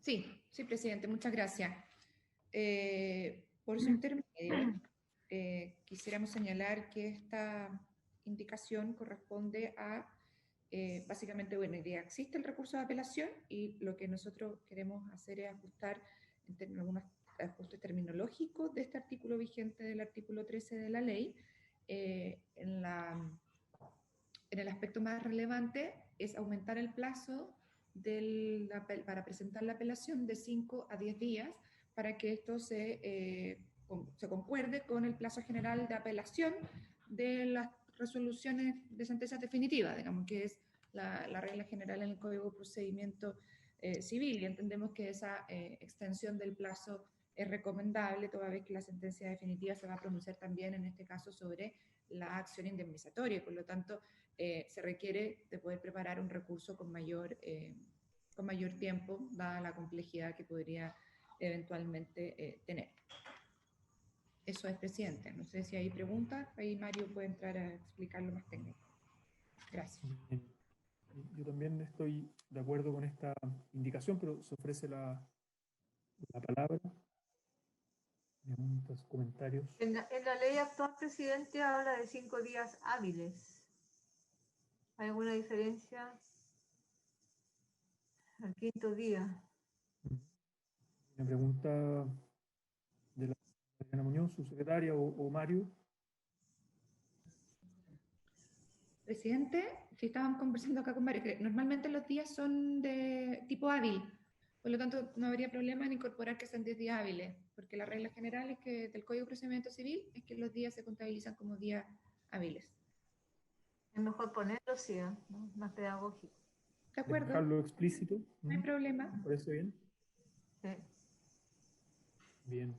Sí, sí, presidente, muchas gracias. Por su intermedio, quisiéramos señalar que esta indicación corresponde a, básicamente, bueno, ya existe el recurso de apelación y lo que nosotros queremos hacer es ajustar algunos ajustes terminológicos de este artículo vigente del artículo 13 de la ley. En el aspecto más relevante es aumentar el plazo para presentar la apelación de 5 a 10 días para que esto se concuerde con el plazo general de apelación de las resoluciones de sentencias definitivas, digamos que es la regla general en el Código de Procedimiento Civil, y entendemos que esa extensión del plazo es recomendable toda vez que la sentencia definitiva se va a pronunciar también en este caso sobre la acción indemnizatoria y por lo tanto se requiere de poder preparar un recurso con mayor tiempo, dada la complejidad que podría eventualmente tener. Eso es, presidente. No sé si hay preguntas, ahí Mario puede entrar a explicarlo más técnico. Gracias. Bien. Yo también estoy de acuerdo con esta indicación, pero se ofrece la palabra. Preguntas, comentarios. En la ley actual, presidente, habla de 5 días hábiles. ¿Hay alguna diferencia? Al 5º día. Una pregunta de la Diana Muñoz, su secretaria, o Mario. Presidente, si estaban conversando acá con Mario, que normalmente los días son de tipo hábil, por lo tanto no habría problema en incorporar que sean 10 días hábiles, porque la regla general es que del Código de Procedimiento Civil es que los días se contabilizan como días hábiles. Es mejor ponerlo, sí, ¿no? Más pedagógico. ¿De acuerdo? Dejarlo explícito. No hay problema. ¿Me parece bien? Sí. Bien.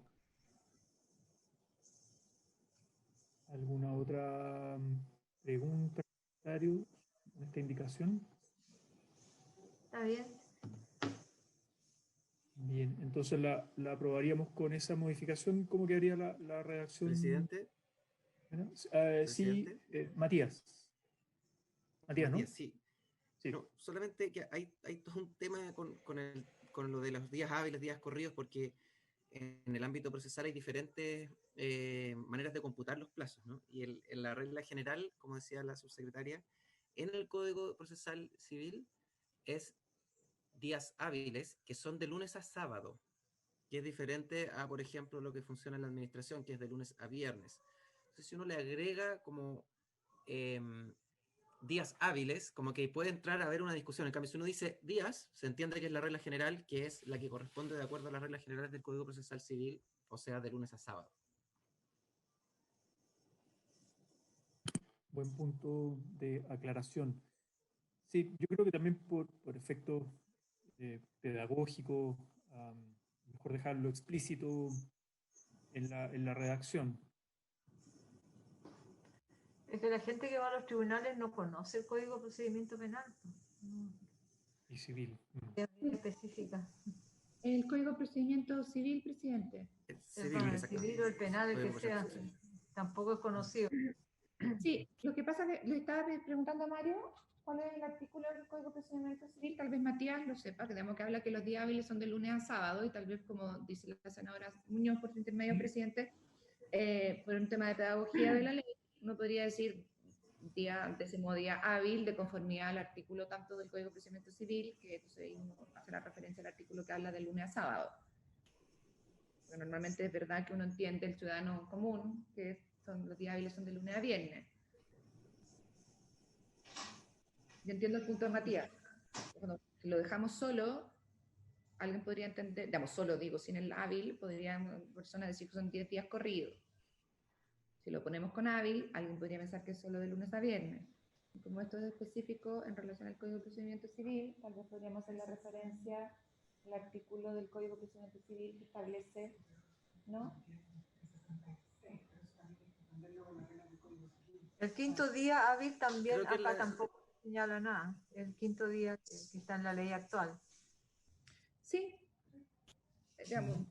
¿Alguna otra pregunta, comentario en esta indicación? ¿Está bien? Bien, entonces la aprobaríamos con esa modificación. ¿Cómo quedaría la redacción? Presidente. Sí, Matías. Matías, ¿no? Sí. Sí. No, solamente que hay todo un tema con lo de los días hábiles, días corridos, porque en el ámbito procesal hay diferentes maneras de computar los plazos, ¿no? Y en la regla general, como decía la subsecretaria, en el Código Procesal Civil es días hábiles que son de lunes a sábado, que es diferente a, por ejemplo, lo que funciona en la administración, que es de lunes a viernes. Entonces, si uno le agrega como días hábiles, como que puede entrar a haber una discusión. En cambio, si uno dice días, se entiende que es la regla general, que es la que corresponde de acuerdo a las reglas generales del Código Procesal Civil, o sea, de lunes a sábado. Buen punto de aclaración. Sí, yo creo que también por efecto pedagógico, mejor dejarlo explícito en la redacción. Es que la gente que va a los tribunales no conoce el Código de Procedimiento Penal. Y civil. Es muy específica. El Código de Procedimiento Civil, presidente. Civil, El exacto. civil o el penal, el que Código sea, Procesal Civil. tampoco es conocido. Sí, lo que pasa es que le estaba preguntando a Mario cuál es el artículo del Código de Procedimiento Civil. Tal vez Matías lo sepa, que tenemos que hablar que los días hábiles son de lunes a sábado y tal vez, como dice la senadora Muñoz, por su intermedio, presidente, por un tema de pedagogía de la ley, uno podría decir décimo día hábil de conformidad al artículo tanto del Código de Procedimiento Civil, que entonces ahí uno hace la referencia al artículo que habla de lunes a sábado. Porque normalmente es verdad que uno entiende, el ciudadano común, que los días hábiles son de lunes a viernes. Yo entiendo el punto de Matías. Bueno, si lo dejamos solo, alguien podría entender, digamos, solo digo, sin el hábil, podría una persona decir que son 10 días corridos. Si lo ponemos con hábil, alguien podría pensar que es solo de lunes a viernes. Y como esto es específico en relación al Código de Procedimiento Civil, tal vez podríamos hacer la referencia al artículo del Código de Procedimiento Civil que establece, ¿no? El quinto día hábil también, Creo que acá tampoco señala nada. El quinto día que está en la ley actual. Sí. Digamos,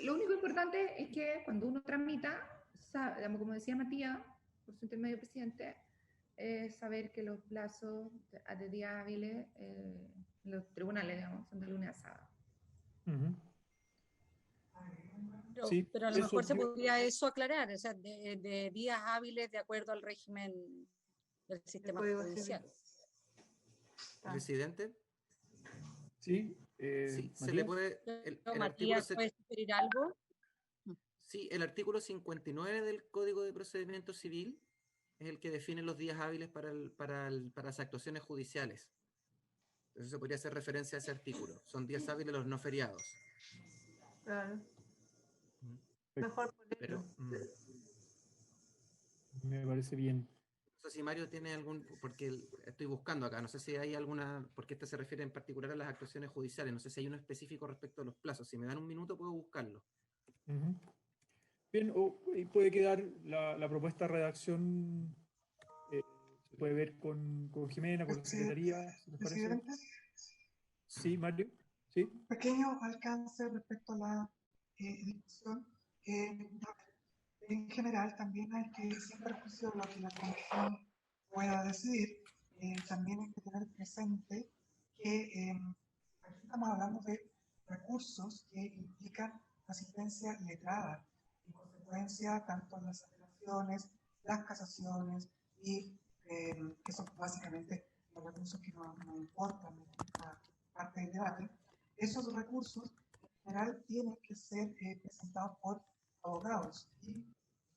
lo único importante es que cuando uno tramita, sabe, digamos, como decía Matías, por su intermedio presidente, saber que los plazos de días hábiles en los tribunales, digamos, son de lunes a sábado. Sí, pero a lo eso mejor se yo- podría eso aclarar, o sea, de días hábiles de acuerdo al régimen del sistema Código judicial. Presidente, Sí, sí, se Matías. le puede. El artículo Matías, ¿puedes sugerir algo? Sí, el artículo 59 del Código de Procedimiento Civil es el que define los días hábiles para las actuaciones judiciales. Entonces se podría hacer referencia a ese artículo. Son días hábiles los no feriados. Claro. Mm. Mejor Pero ponerlo. Me parece bien. no sé si Mario tiene algún, porque estoy buscando acá, no sé si hay alguna, porque este se refiere en particular a las actuaciones judiciales, no sé si hay uno específico respecto a los plazos. Si me dan un minuto puedo buscarlo. Bien, y puede quedar la propuesta de redacción, se puede ver con Jimena, con la secretaría, si les parece. Presidente, Sí, Mario. Sí. pequeño alcance respecto a la discusión. En general, también hay que, sin perjuicio de lo que la Comisión pueda decidir, también hay que tener presente que aquí estamos hablando de recursos que implican asistencia letrada, en consecuencia, tanto las apelaciones, las casaciones y que son básicamente los recursos que nos importan en esta parte del debate. Esos recursos en general tienen que ser presentados por abogados y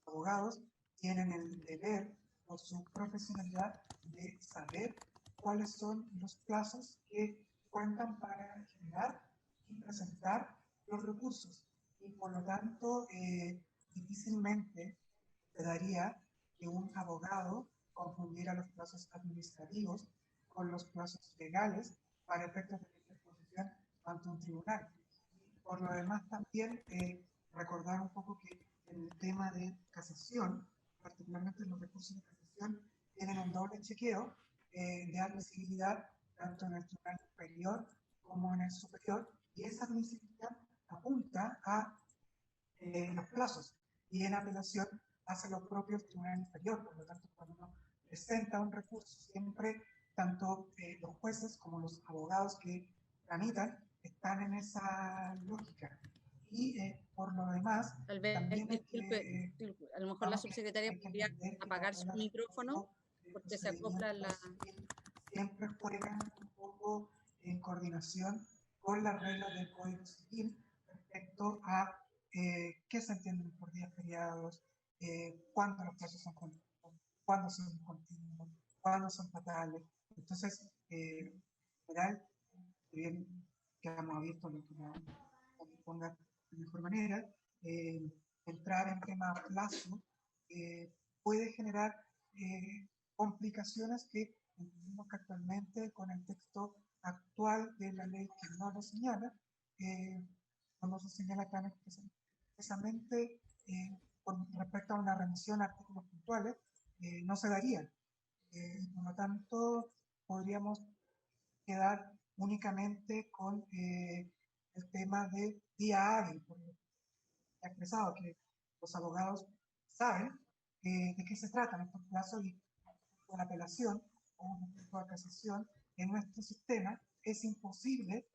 abogados tienen el deber por su profesionalidad de saber cuáles son los plazos que cuentan para generar y presentar los recursos y por lo tanto difícilmente se daría que un abogado confundiera los plazos administrativos con los plazos legales para efectos de interposición ante un tribunal. Por lo demás, también recordar un poco que en el tema de casación, particularmente los recursos de casación, tienen un doble chequeo de admisibilidad tanto en el tribunal inferior como en el superior, y esa admisibilidad apunta a los plazos, y en apelación hace lo propio el tribunal inferior. Por lo tanto, cuando uno presenta un recurso, siempre tanto jueces como los abogados que tramitan están en esa lógica. Y por lo demás, Tal vez, también hay disculpe, que, a lo mejor la digamos que subsecretaria hay que podría entender que las apagar su reglas micrófono de porque se acopla procedimiento la... civil siempre juegan un poco en coordinación con las reglas del Código Civil respecto a qué se entienden por días feriados, cuándo los plazos son continuos, cuándo son continuos, cuándo son fatales. Entonces, en general, si bien quedamos abiertos a lo que nos ponga de mejor manera, entrar en tema plazo puede generar complicaciones que entendemos que actualmente con el texto actual de la ley que no lo señala, no se señala tan expresamente con respecto a una remisión a artículos puntuales, no se daría. Y por lo tanto, podríamos quedar únicamente con el tema de día hábil, porque he expresado que los abogados saben de qué se tratan estos plazos y con la apelación o un recurso de casación en nuestro sistema es imposible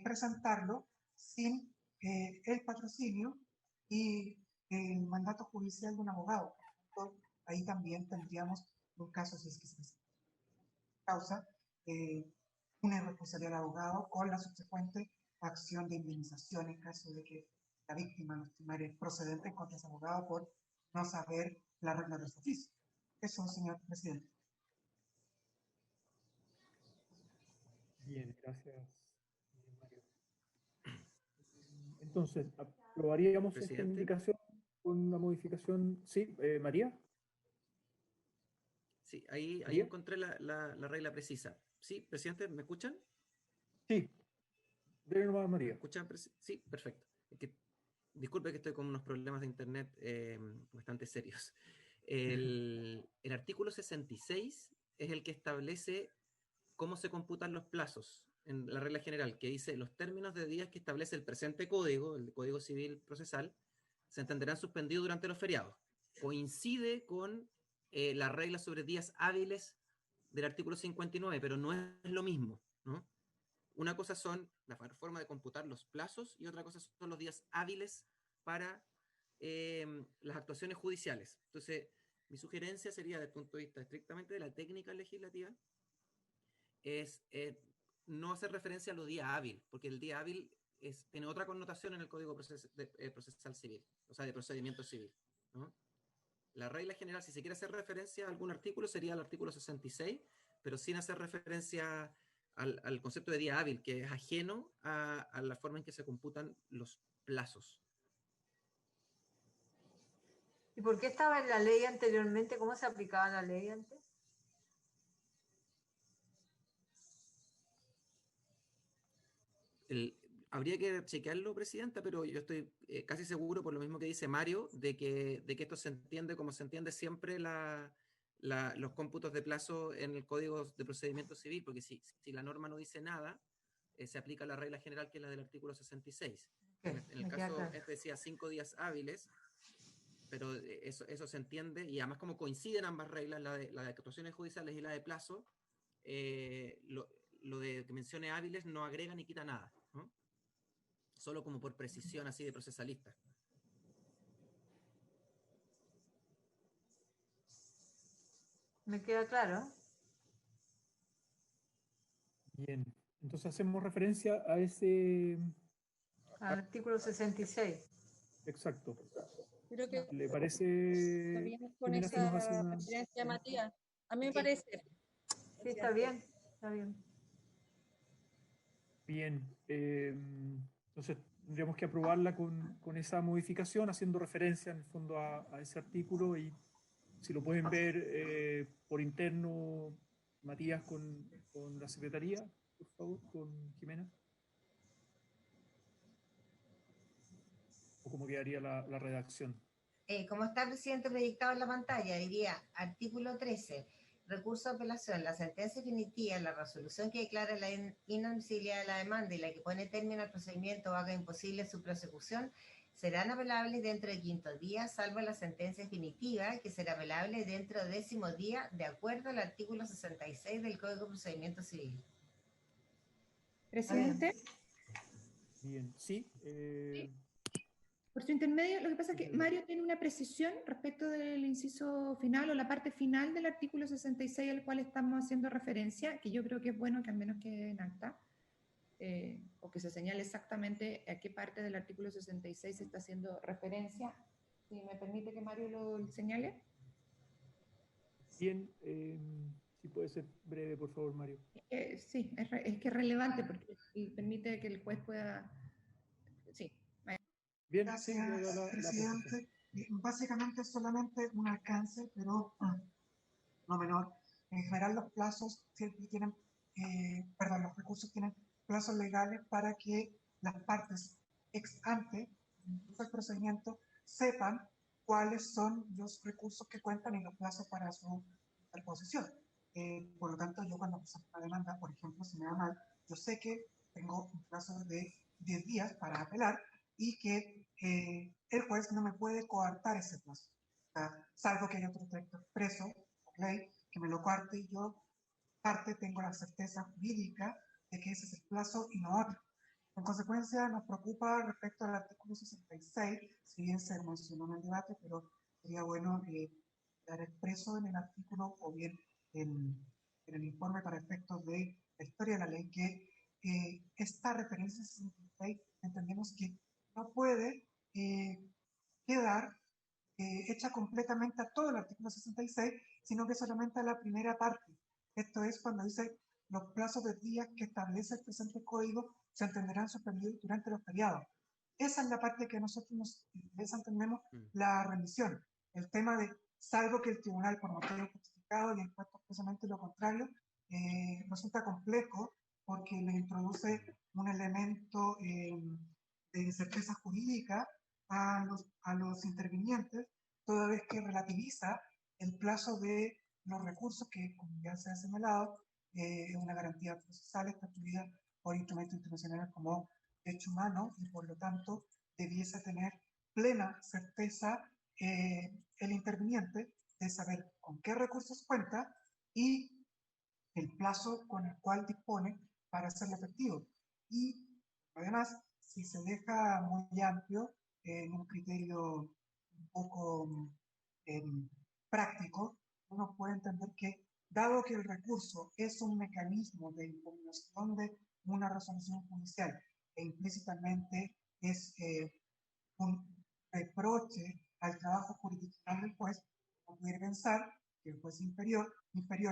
presentarlo sin el patrocinio y el mandato judicial de un abogado. Entonces, ahí también tendríamos un caso, si es que se causa, una irresponsabilidad del abogado con la subsecuente acción de indemnización en caso de que la víctima no estimare procedente contra ese abogado por no saber la regla del oficio. Eso, señor presidente. Bien, gracias, Mario. Entonces, aprobaríamos esta Presidente. indicación con una modificación. Sí, María. Sí, ahí ¿María? encontré la regla precisa. Sí, presidente, ¿me escuchan? Sí. Dele nomás, ¿Me María. escuchan? Sí, perfecto. Disculpe que estoy con unos problemas de internet bastante serios. El artículo 66 es el que establece cómo se computan los plazos en la regla general, que dice los términos de días que establece el presente código, el Código Civil Procesal, se entenderán suspendidos durante los feriados. Coincide con la regla sobre días hábiles del artículo 59, pero no es lo mismo, ¿no? Una cosa son la forma de computar los plazos y otra cosa son los días hábiles para las actuaciones judiciales. Entonces, mi sugerencia sería, desde el punto de vista estrictamente de la técnica legislativa, es no hacer referencia a los días hábil, porque el día hábil tiene otra connotación en el Código Procesal Civil, o sea, de procedimiento civil, ¿no? La regla general, si se quiere hacer referencia a algún artículo, sería el artículo 66, pero sin hacer referencia al concepto de día hábil, que es ajeno a la forma en que se computan los plazos. ¿Y por qué estaba en la ley anteriormente? ¿Cómo se aplicaba la ley antes? Habría que chequearlo, Presidenta, pero yo estoy casi seguro, por lo mismo que dice Mario, de que esto se entiende como se entiende siempre los cómputos de plazo en el Código de Procedimiento Civil, porque si la norma no dice nada, se aplica la regla general que es la del artículo 66. En el caso, claro. este decía 5 días hábiles, pero eso se entiende, y además como coinciden ambas reglas, la de actuaciones judiciales y la de plazo, lo de que mencione hábiles no agrega ni quita nada, ¿no? Solo como por precisión así de procesalista. Me queda claro. Bien, entonces hacemos referencia a ese... Al artículo 66. Exacto. Creo que ¿Le parece, está bien con Jimena, si nos hace esa una... referencia, Matías. A mí me parece. Sí, está bien, está bien. Bien, entonces tendríamos que aprobarla con esa modificación, haciendo referencia en el fondo a ese artículo, y si lo pueden ver por interno, Matías, con la secretaría, por favor, con Jimena. O cómo quedaría la redacción. Como está, presidente, proyectado en la pantalla, diría artículo 13, recurso de apelación, la sentencia definitiva, la resolución que declara la inadmisibilidad de la demanda y la que pone término al procedimiento o haga imposible su prosecución, serán apelables dentro de 5.º día, salvo la sentencia definitiva, que será apelable dentro de 10.º día, de acuerdo al artículo 66 del Código de Procedimiento Civil. Presidente, Bien, sí. por su intermedio, lo que pasa es que Mario tiene una precisión respecto del inciso final o la parte final del artículo 66 al cual estamos haciendo referencia, que yo creo que es bueno que al menos quede en acta, o que se señale exactamente a qué parte del artículo 66 se está haciendo referencia. Si me permite que Mario lo señale. Bien, si puede ser breve, por favor, Mario. Sí, es que es relevante porque permite que el juez pueda... Sí. Bien, Gracias, sí, le doy la precisión. presidente. Básicamente solamente un alcance, pero no menor. En general los plazos siempre tienen, los recursos tienen plazos legales para que las partes ex ante del procedimiento sepan cuáles son los recursos que cuentan y los plazos para su interposición. Por lo tanto, yo cuando presento una demanda, por ejemplo, si me va mal, yo sé que tengo un plazo de 10 días para apelar y que el juez no me puede coartar ese plazo. O sea, salvo que haya otro texto expreso por ley que me lo coarte y yo, parte, tengo la certeza jurídica de que ese es el plazo y no otro. En consecuencia, nos preocupa respecto al artículo 66, si bien se mencionó en el debate, pero sería bueno dar expreso en el artículo o bien en el informe para efectos de la historia de la ley que esta referencia 66 entendemos que no puede quedar hecha completamente a todo el artículo 66, sino que solamente a la primera parte. Esto es cuando dice los plazos de días que establece el presente código se entenderán suspendidos durante los feriados. Esa es la parte que a nosotros nos interesa, entendemos la remisión. El tema de, salvo que el tribunal por motivo justificado y expuesto expresamente lo contrario, resulta complejo porque le introduce un elemento de certeza jurídica a los intervinientes, toda vez que relativiza el plazo de los recursos que, como ya se ha señalado, es una garantía procesal estatuida por instrumentos internacionales como derecho humano y por lo tanto debiese tener plena certeza el interviniente de saber con qué recursos cuenta y el plazo con el cual dispone para hacerlo efectivo. Y además, si se deja muy amplio en un criterio un poco práctico, uno puede entender que, dado que el recurso es un mecanismo de impugnación de una resolución judicial e implícitamente es un reproche al trabajo jurisdiccional del juez, uno puede pensar que el juez inferior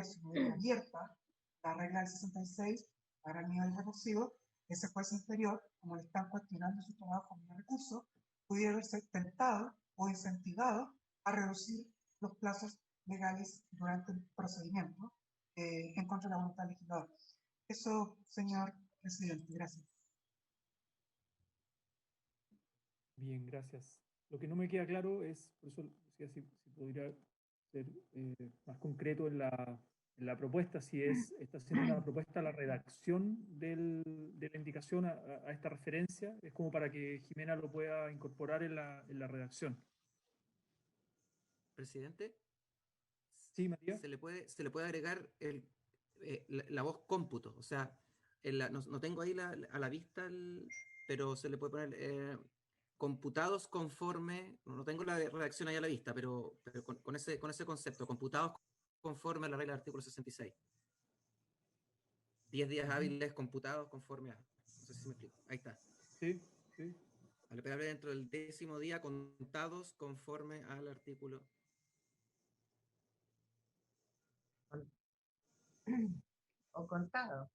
si no deja abierta la regla del 66 para el nivel recursivo, ese juez inferior, como le están cuestionando su trabajo con el recurso, pudiera verse tentado o incentivado a reducir los plazos legales durante el procedimiento en contra de la voluntad legisladora. Eso, señor presidente, gracias. Bien, gracias. Lo que no me queda claro es, por eso decía si podría ser más concreto en la propuesta, si está haciendo una propuesta a la redacción de la indicación a esta referencia, es como para que Jimena lo pueda incorporar en la redacción. Presidente, Sí, María. se le puede agregar la voz cómputo, o sea, no tengo ahí a la vista, pero se le puede poner computados conforme, no tengo la redacción ahí a la vista, pero con ese concepto, computados conforme a la regla del artículo 66. 10 días hábiles computados conforme a... No sé si me explico. Ahí está. Sí, sí. Al operable dentro del 10º día contados conforme al artículo... O contado.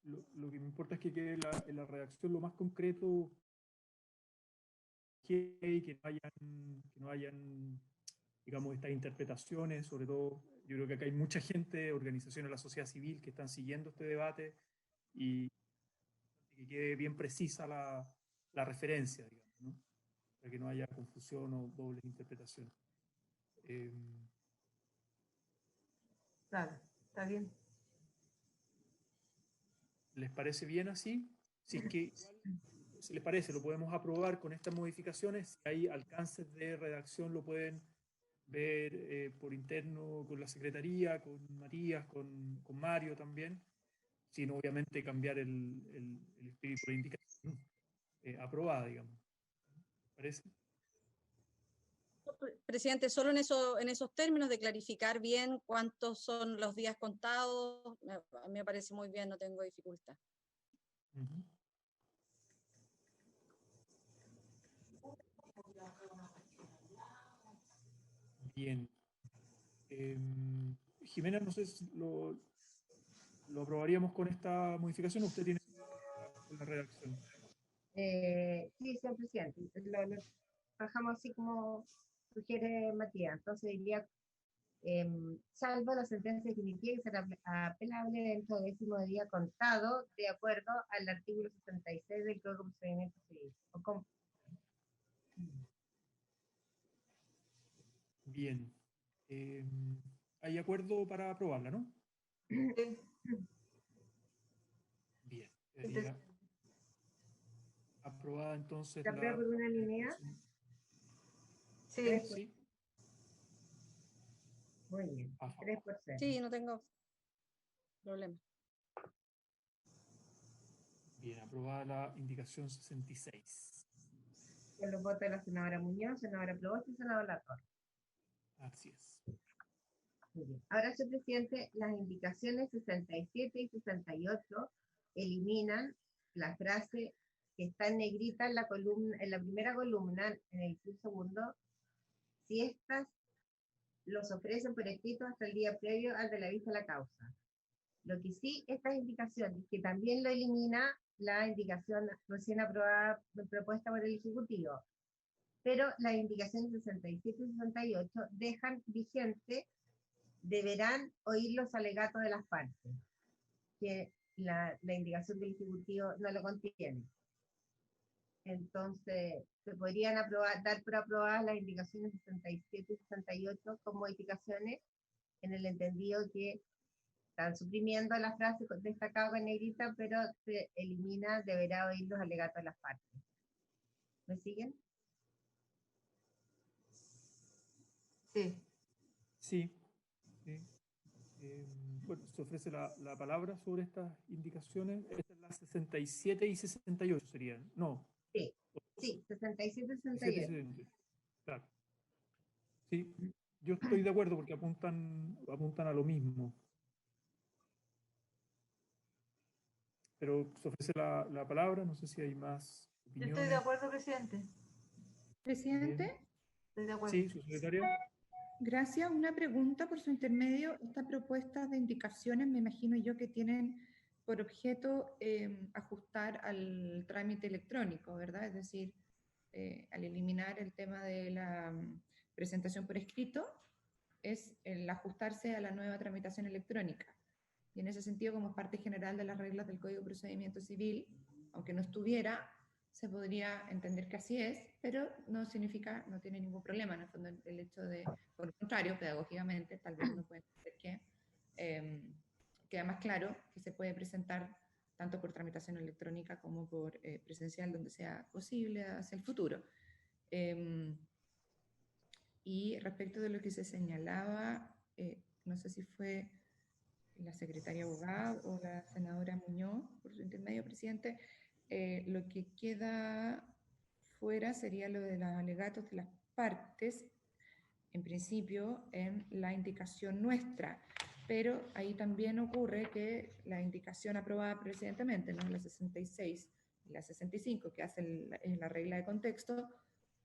Lo que me importa es que quede en la redacción lo más concreto que no hayan, digamos, estas interpretaciones, sobre todo, yo creo que acá hay mucha gente, organizaciones de la sociedad civil que están siguiendo este debate y que quede bien precisa la referencia, digamos, ¿no? Para que no haya confusión o dobles interpretaciones. Claro, está bien. ¿Les parece bien así? Si es que igual, si les parece, lo podemos aprobar con estas modificaciones. Si hay alcances de redacción, lo pueden ver por interno con la Secretaría, con Matías, con Mario también, sin obviamente cambiar el espíritu de indicación aprobada, digamos. ¿Parece? Presidente, solo en esos términos de clarificar bien cuántos son los días contados, a mí me parece muy bien, no tengo dificultad. Uh-huh. Bien. Jimena, no sé si lo aprobaríamos con esta modificación o usted tiene la redacción. Sí, señor presidente. Lo trabajamos así como sugiere Matías. Entonces diría, salvo la sentencia definitiva que será apelable dentro del 10º día contado, de acuerdo al artículo 66 del Código de Procedimiento Civil. Bien. ¿Hay acuerdo para aprobarla, no? Sí. Bien. Quedaría aprobada entonces ¿Se aprueba por unanimidad? Sí. Sí. Muy bien. 3%. Sí, no tengo problema. Bien, aprobada la indicación 66. Con los votos de la senadora Muñoz, senadora Proboste y senador Latorre. Así es. Muy bien. Ahora, señor presidente, las indicaciones 67 y 68 eliminan la frase que está en negrita en la columna, en la primera columna, en el segundo, si estas los ofrecen por escrito hasta el día previo al de la vista de la causa. Lo que sí, estas indicaciones, que también lo elimina la indicación recién aprobada, propuesta por el Ejecutivo, pero las indicaciones 67 y 68 dejan vigente, deberán oír los alegatos de las partes, que la indicación del Ejecutivo no lo contiene. Entonces, se podrían dar por aprobadas las indicaciones 67 y 68 con modificaciones, en el entendido que están suprimiendo la frase destacada con negrita, pero se elimina, deberá oír los alegatos de las partes. ¿Me siguen? Sí. Sí. Sí. Bueno, se ofrece la palabra sobre estas indicaciones. Estas las 67 y 68 serían. No. Sí, sí, 67 y 67 68. y 68. Claro. Sí, yo estoy de acuerdo porque apuntan a lo mismo. Pero se ofrece la palabra, no sé si hay más Yo opiniones. estoy de acuerdo, presidente. Presidente. Bien. Estoy de acuerdo. Sí, su secretaria. Gracias. Una pregunta por su intermedio. Estas propuestas de indicaciones, me imagino yo que tienen por objeto ajustar al trámite electrónico, ¿verdad? Es decir, al eliminar el tema de la presentación por escrito, es el ajustarse a la nueva tramitación electrónica. Y en ese sentido, como parte general de las reglas del Código de Procedimiento Civil, aunque no estuviera, se podría entender que así es, pero no significa, no tiene ningún problema. En el fondo, el hecho de, por el contrario, pedagógicamente, tal vez uno puede entender que queda más claro que se puede presentar tanto por tramitación electrónica como por presencial, donde sea posible hacia el futuro. Y respecto de lo que se señalaba, no sé si fue la secretaria abogada o la senadora Muñoz, por su intermedio, presidente, lo que queda fuera sería lo de los alegatos de las partes, en principio en la indicación nuestra, pero ahí también ocurre que la indicación aprobada precedentemente, ¿no? La 66 y la 65, que hacen la regla de contexto,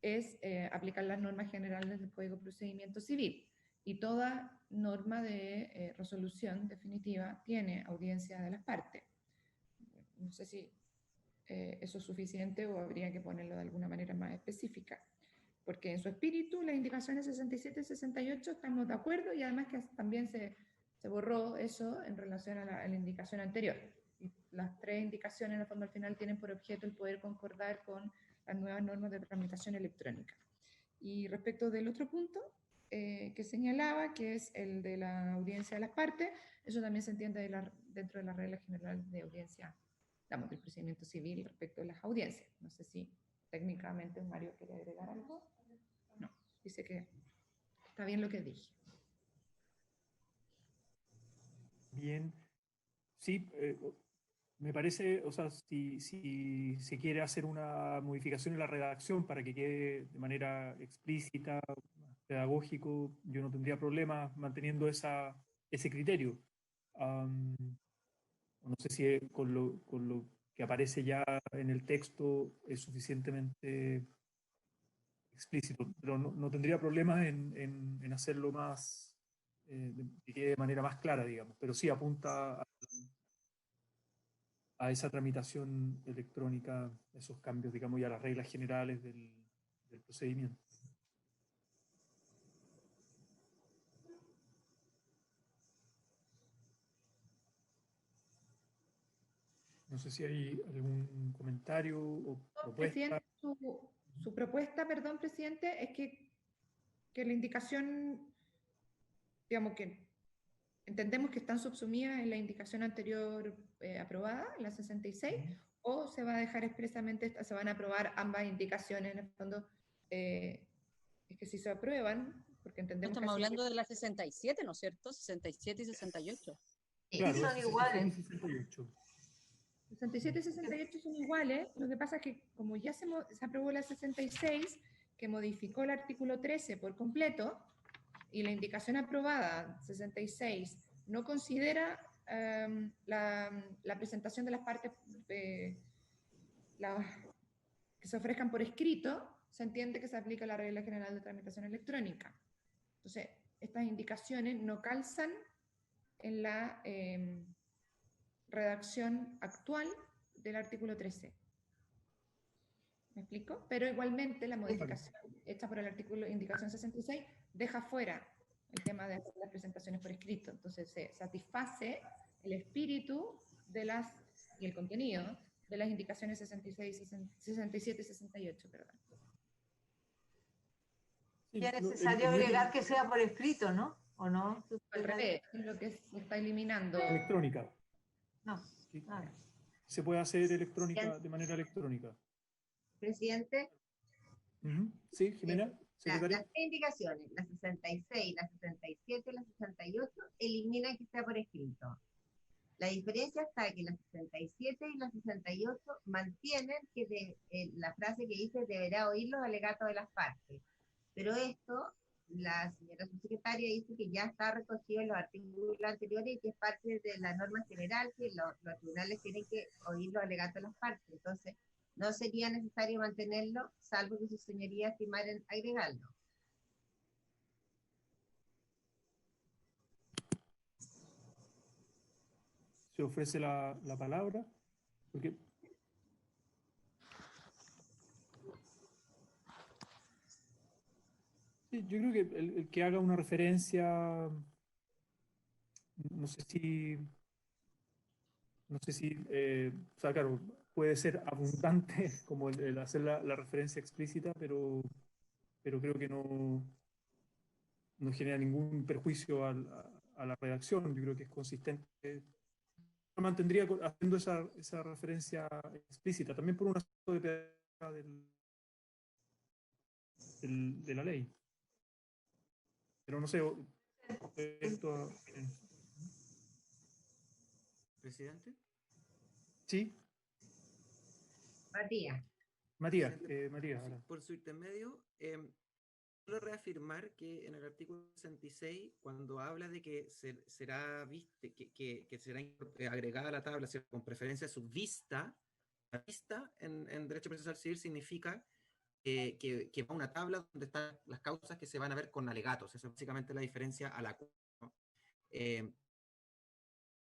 es aplicar las normas generales del Código de Procedimiento Civil. Y toda norma de resolución definitiva tiene audiencia de las partes. No sé si eso es suficiente o habría que ponerlo de alguna manera más específica. Porque en su espíritu, las indicaciones 67 y 68 estamos de acuerdo, y además que también se borró eso en relación a la indicación anterior. Y las tres indicaciones, en el fondo, al final tienen por objeto el poder concordar con las nuevas normas de tramitación electrónica. Y respecto del otro punto que señalaba, que es el de la audiencia de las partes, eso también se entiende dentro de la regla general de audiencia, digamos, del procedimiento civil respecto a las audiencias. No sé si técnicamente Mario quiere agregar algo. No, dice que Está bien lo que dije. Bien. Sí, me parece, o sea, si se quiere hacer una modificación en la redacción para que quede de manera explícita, pedagógico, yo no tendría problemas manteniendo ese criterio. Am, no sé si con lo que aparece ya en el texto es suficientemente explícito, pero no tendría problemas en hacerlo más, que quede de manera más clara, digamos, pero sí apunta a esa tramitación electrónica, esos cambios, digamos, y a las reglas generales del procedimiento. No sé si hay algún comentario o propuesta. Presidente, su propuesta, perdón, presidente, es que la indicación, digamos que entendemos que están subsumidas en la indicación anterior aprobada, la 66, o se va a dejar expresamente, se van a aprobar ambas indicaciones, en el fondo, es que si se aprueban, porque entendemos Estamos que hablando de la 67, ¿no es cierto? 67 y 68. Claro, son 67 iguales. y 68. 67 y 68 son iguales, lo que pasa es que como ya se aprobó la 66, que modificó el artículo 13 por completo, y la indicación aprobada, 66, no considera la presentación de las partes que se ofrezcan por escrito, se entiende que se aplica la regla general de tramitación electrónica. Entonces, estas indicaciones no calzan en la redacción actual del artículo 13. ¿Me explico? Pero igualmente la modificación hecha por el artículo indicación 66 deja fuera el tema de hacer las presentaciones por escrito. Entonces se satisface el espíritu y el contenido de las indicaciones 66, 67 y 68. Perdón. Y es necesario agregar que sea por escrito, ¿no? ¿O no? Al revés, es lo que se está eliminando. Electrónica. No. Sí. Se puede hacer electrónica, de manera electrónica. Presidente. Sí, Jimena, secretaria. Las tres indicaciones, la 66, la 67 y la 68, eliminan que sea por escrito. La diferencia está que la 67 y la 68 mantienen que la frase que dice deberá oír los alegatos de las partes. Pero esto, la señora subsecretaria dice que ya está recogido en los artículos anteriores y que es parte de la norma general que los tribunales tienen que oír los alegatos de las partes. Entonces, no sería necesario mantenerlo, salvo que sus señorías estimaran agregarlo. Se ofrece la palabra, porque sí, yo creo que el que haga una referencia, no sé si, o sea, claro, puede ser abundante como el hacer la referencia explícita, pero creo que no genera ningún perjuicio a la redacción. Yo creo que es consistente. Mantendría haciendo esa referencia explícita, también por un asunto de pedagogía de la ley. Pero no sé, ¿Presidente? Sí. Matías. Matías, Sí, por su intermedio, quiero reafirmar que en el artículo 66, cuando habla de que será agregada a la tabla con preferencia a su vista, la vista en Derecho Procesal Civil significa que va a una tabla donde están las causas que se van a ver con alegatos. Esa es básicamente la diferencia a la cual no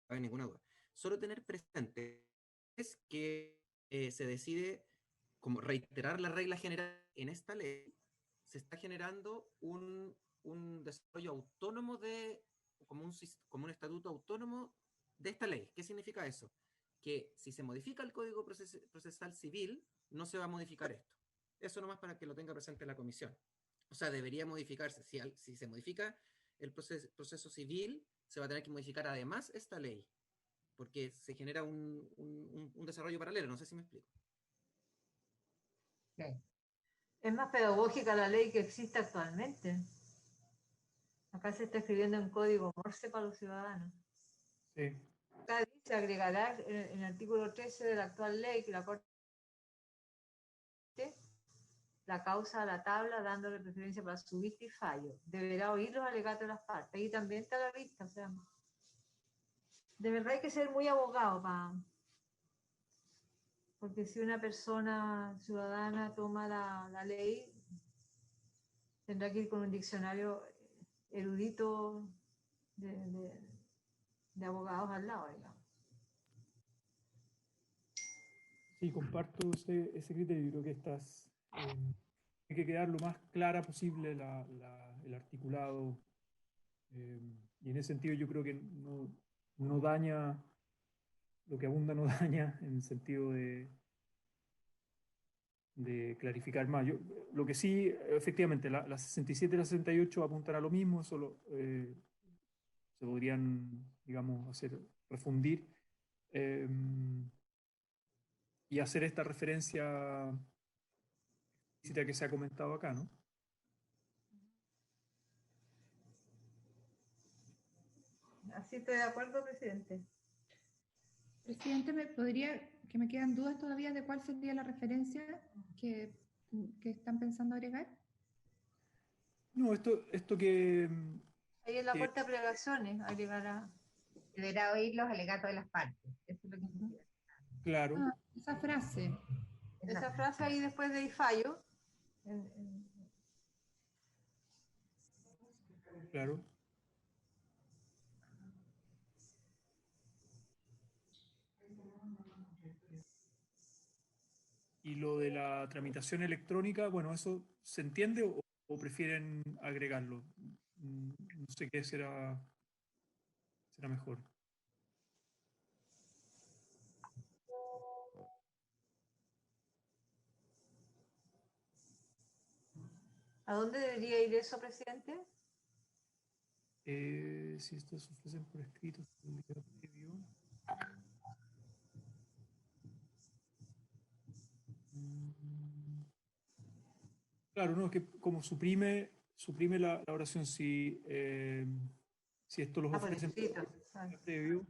hay ninguna duda. Solo tener presente es que se decide como reiterar la regla general en esta ley, se está generando un desarrollo autónomo como un estatuto autónomo de esta ley. ¿Qué significa eso? Que si se modifica el Código Procesal Civil, no se va a modificar esto. Eso nomás para que lo tenga presente la comisión. O sea, debería modificarse. Si se modifica el proceso civil, se va a tener que modificar además esta ley, porque se genera un desarrollo paralelo. No sé si me explico. Es más pedagógica la ley que existe actualmente. Acá se está escribiendo en código Morse para los ciudadanos. Sí. Acá dice agregará en el artículo 13 de la actual ley que la Corte la causa a la tabla dándole preferencia para su vista y fallo. Deberá oír los alegatos de las partes. Ahí también está la vista. O sea, de verdad hay que ser muy abogado porque si una persona ciudadana toma la ley, tendrá que ir con un diccionario erudito de abogados al lado, digamos. Sí, comparto ese criterio. Creo que hay que quedar lo más clara posible el articulado. Y en ese sentido yo creo que no daña, lo que abunda no daña en el sentido de clarificar más. Lo que sí, efectivamente, la 67 y la 68 apuntan a lo mismo, solo se podrían, digamos, refundir y hacer esta referencia explícita que se ha comentado acá, ¿no? Así estoy de acuerdo, presidente. Presidente, que me quedan dudas todavía de cuál sería la referencia que están pensando agregar? No, esto que... Ahí en la Corte de Apelaciones agregará. Deberá oír los alegatos de las partes. Eso es lo que quisiera. Claro. Ah, esa frase. Esa frase ahí después de fallo. Claro. Y lo de la tramitación electrónica, bueno, ¿eso se entiende o prefieren agregarlo? No sé qué será mejor. ¿A dónde debería ir eso, presidente? Si estos se ofrecen por escrito, previo. Claro, no, es que como suprime la oración, si esto los Por ofrecen escrito. previo,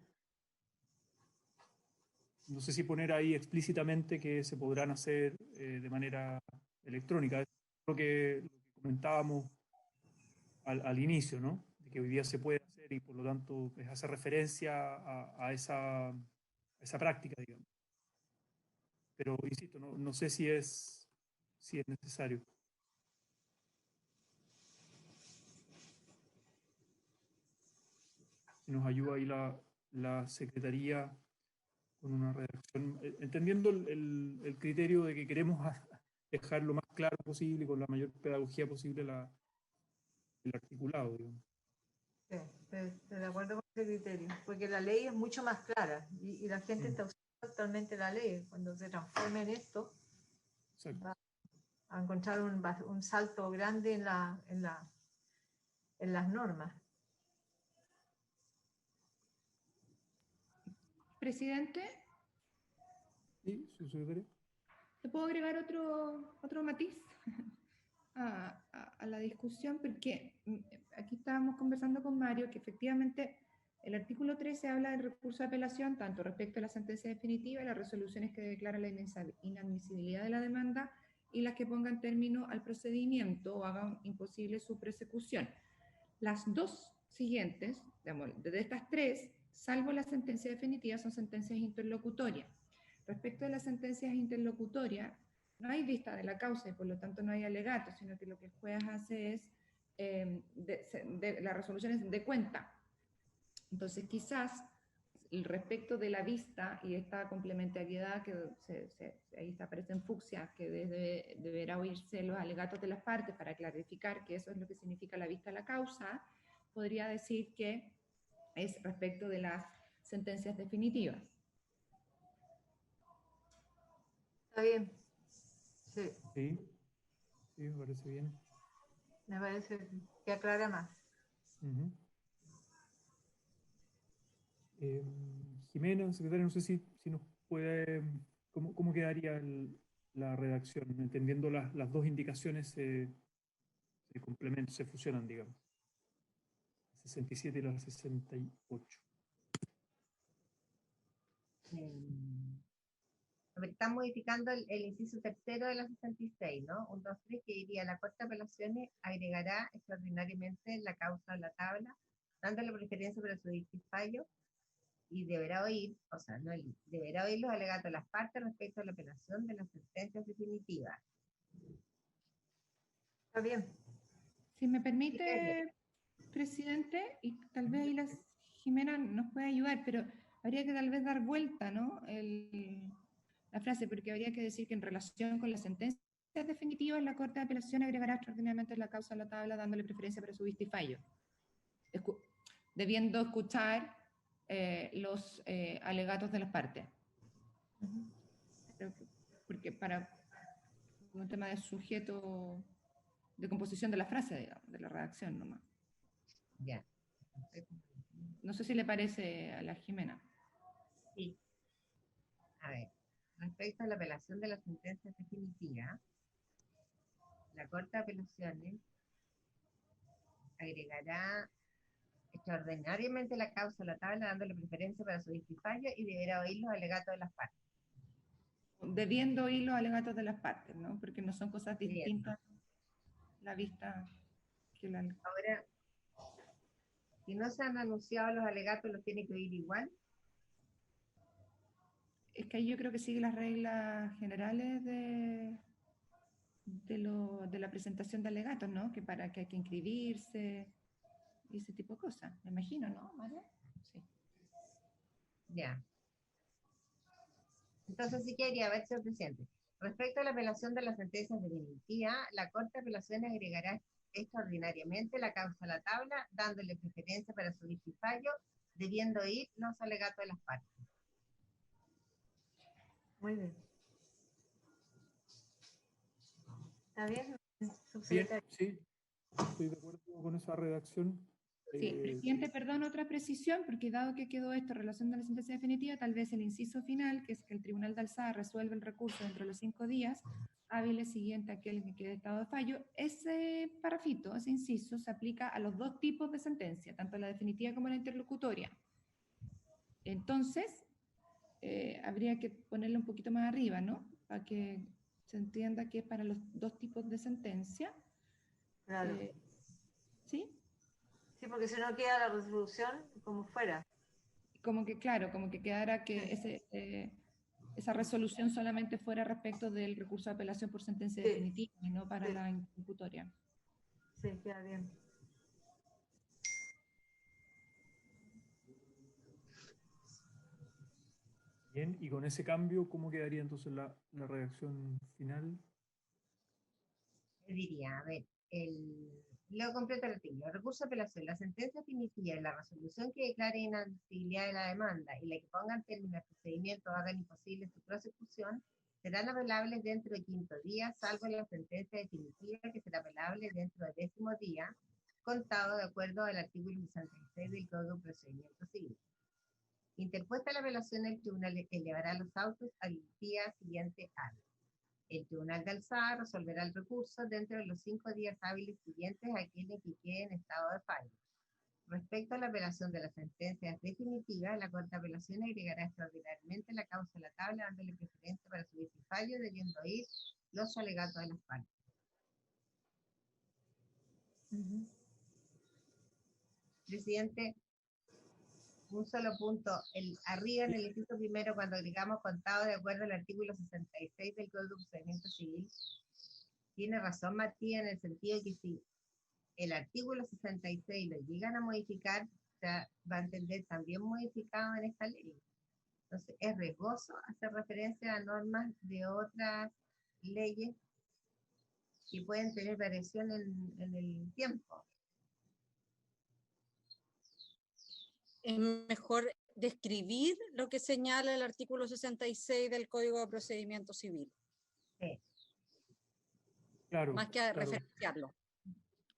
no sé si poner ahí explícitamente que se podrán hacer de manera electrónica. Es lo que comentábamos al inicio, ¿no? De que hoy día se puede hacer y por lo tanto hace referencia a esa práctica, digamos. Pero insisto, no sé si es necesario. Si nos ayuda ahí la Secretaría con una redacción, entendiendo el criterio de que queremos dejar lo más claro posible y con la mayor pedagogía posible el articulado, digamos. Sí, estoy de acuerdo con ese criterio, porque la ley es mucho más clara y la gente está usando actualmente la ley. Cuando se transforme en esto, Exacto. va a encontrar un salto grande en las normas. Presidente, ¿Sí, su secretario? ¿te puedo agregar otro matiz a la discusión? Porque aquí estábamos conversando con Mario que efectivamente el artículo 13 habla del recurso de apelación, tanto respecto a la sentencia definitiva y las resoluciones que declaran la inadmisibilidad de la demanda y las que pongan término al procedimiento o hagan imposible su persecución. Las dos siguientes, digamos, de estas tres, salvo la sentencia definitiva, son sentencias interlocutorias. Respecto a las sentencias interlocutorias, no hay vista de la causa y por lo tanto no hay alegato, sino que lo que el juez hace es las resoluciones de cuenta. Entonces, quizás respecto de la vista y esta complementariedad que ahí aparece en fucsia, que deberá oírse los alegatos de las partes para clarificar que eso es lo que significa la vista a la causa, podría decir que es respecto de las sentencias definitivas. ¿Está bien? Sí. Sí, me parece bien. Me parece que aclara más. Jimena, secretaria, no sé si nos puede, ¿cómo quedaría la redacción? Entendiendo las dos indicaciones se complementan, se fusionan, digamos. 67 y la 68. A ver, están modificando el inciso tercero de la 66, ¿no? 1, 2, 3, que diría: la Corte de Apelaciones agregará extraordinariamente la causa a la tabla, dándole preferencia para su fallo, y deberá oír, o sea, no deberá oír los alegatos de las partes respecto a la apelación de las sentencias definitivas. Está bien. Si me permite, presidente, y tal vez ahí la Jimena nos puede ayudar, pero habría que tal vez dar vuelta, ¿no? La frase, porque habría que decir que en relación con las sentencias definitivas, la Corte de Apelación agregará extraordinariamente la causa a la tabla, dándole preferencia para su vista y fallo, debiendo escuchar los alegatos de las partes. Porque para un tema de sujeto, de composición de la frase, digamos, de la redacción nomás. Ya. No sé si le parece a la Jimena. Sí. A ver, respecto a la apelación de las sentencias definitivas, la Corte de Apelaciones agregará extraordinariamente la causa a la tabla, dándole preferencia para su vista y fallo, y deberá oír los alegatos de las partes. Debiendo oír los alegatos de las partes, ¿no? Porque no son cosas distintas la vista que la... Ahora, si no se han anunciado los alegatos, ¿los tiene que oír igual? Es que ahí yo creo que sigue las reglas generales de la presentación de alegatos, ¿no? Que para que hay que inscribirse y ese tipo de cosas. Me imagino, ¿no, María? Sí. Ya. Entonces sí quería ver, señor presidente. Respecto a la apelación de las sentencias definitivas, la Corte de Apelaciones agregará extraordinariamente la causa a la tabla, dándole preferencia para su vista y fallo, debiendo oír los alegatos de las partes. Muy bien. ¿Está bien? Bien, sí, estoy de acuerdo con esa redacción. Sí, presidente, perdón, otra precisión, porque dado que quedó esto en relación a la sentencia definitiva, tal vez el inciso final, que es que el Tribunal de Alzada resuelve el recurso dentro de los 5 días hábiles siguiente a aquel que quede en estado de fallo, ese parrafito, ese inciso, se aplica a los dos tipos de sentencia, tanto la definitiva como la interlocutoria. Entonces, habría que ponerle un poquito más arriba, ¿no? Para que se entienda que es para los dos tipos de sentencia. Claro. ¿Sí? Sí, porque si no queda la resolución como fuera. Como que, claro, como que quedara que esa resolución solamente fuera respecto del recurso de apelación por sentencia definitiva y no para la interlocutoria. Sí, queda bien. Bien, y con ese cambio, ¿cómo quedaría entonces la redacción final? Diría, a ver, lo completo el artículo. El recurso de apelación, la sentencia definitiva y la resolución que declare inadmisibilidad de la demanda y la que ponga en términos del procedimiento o hagan imposible su prosecución, serán apelables dentro de 5 días, salvo la sentencia definitiva que será apelable dentro del 10º día, contado de acuerdo al artículo 66 del Código de Procedimiento Civil. Interpuesta la apelación, el tribunal elevará los autos al día siguiente hábil. El Tribunal de Alzada resolverá el recurso dentro de los 5 días hábiles siguientes a quienes que quede en estado de fallo. Respecto a la apelación de las sentencias definitivas, la Corte de Apelación agregará extraordinariamente la causa a la tabla, dándole preferencia para su vista y fallo, debiendo oír los alegatos de las partes. Presidente, un solo punto. Arriba en el inciso primero, cuando agregamos contado de acuerdo al artículo 66 del Código de Procedimiento Civil, tiene razón Matías en el sentido de que si el artículo 66 lo llegan a modificar, se va a entender también modificado en esta ley. Entonces, es riesgoso hacer referencia a normas de otras leyes que pueden tener variación en el tiempo. Es mejor describir lo que señala el artículo 66 del Código de Procedimiento Civil. Sí. Claro, más que claro, referenciarlo.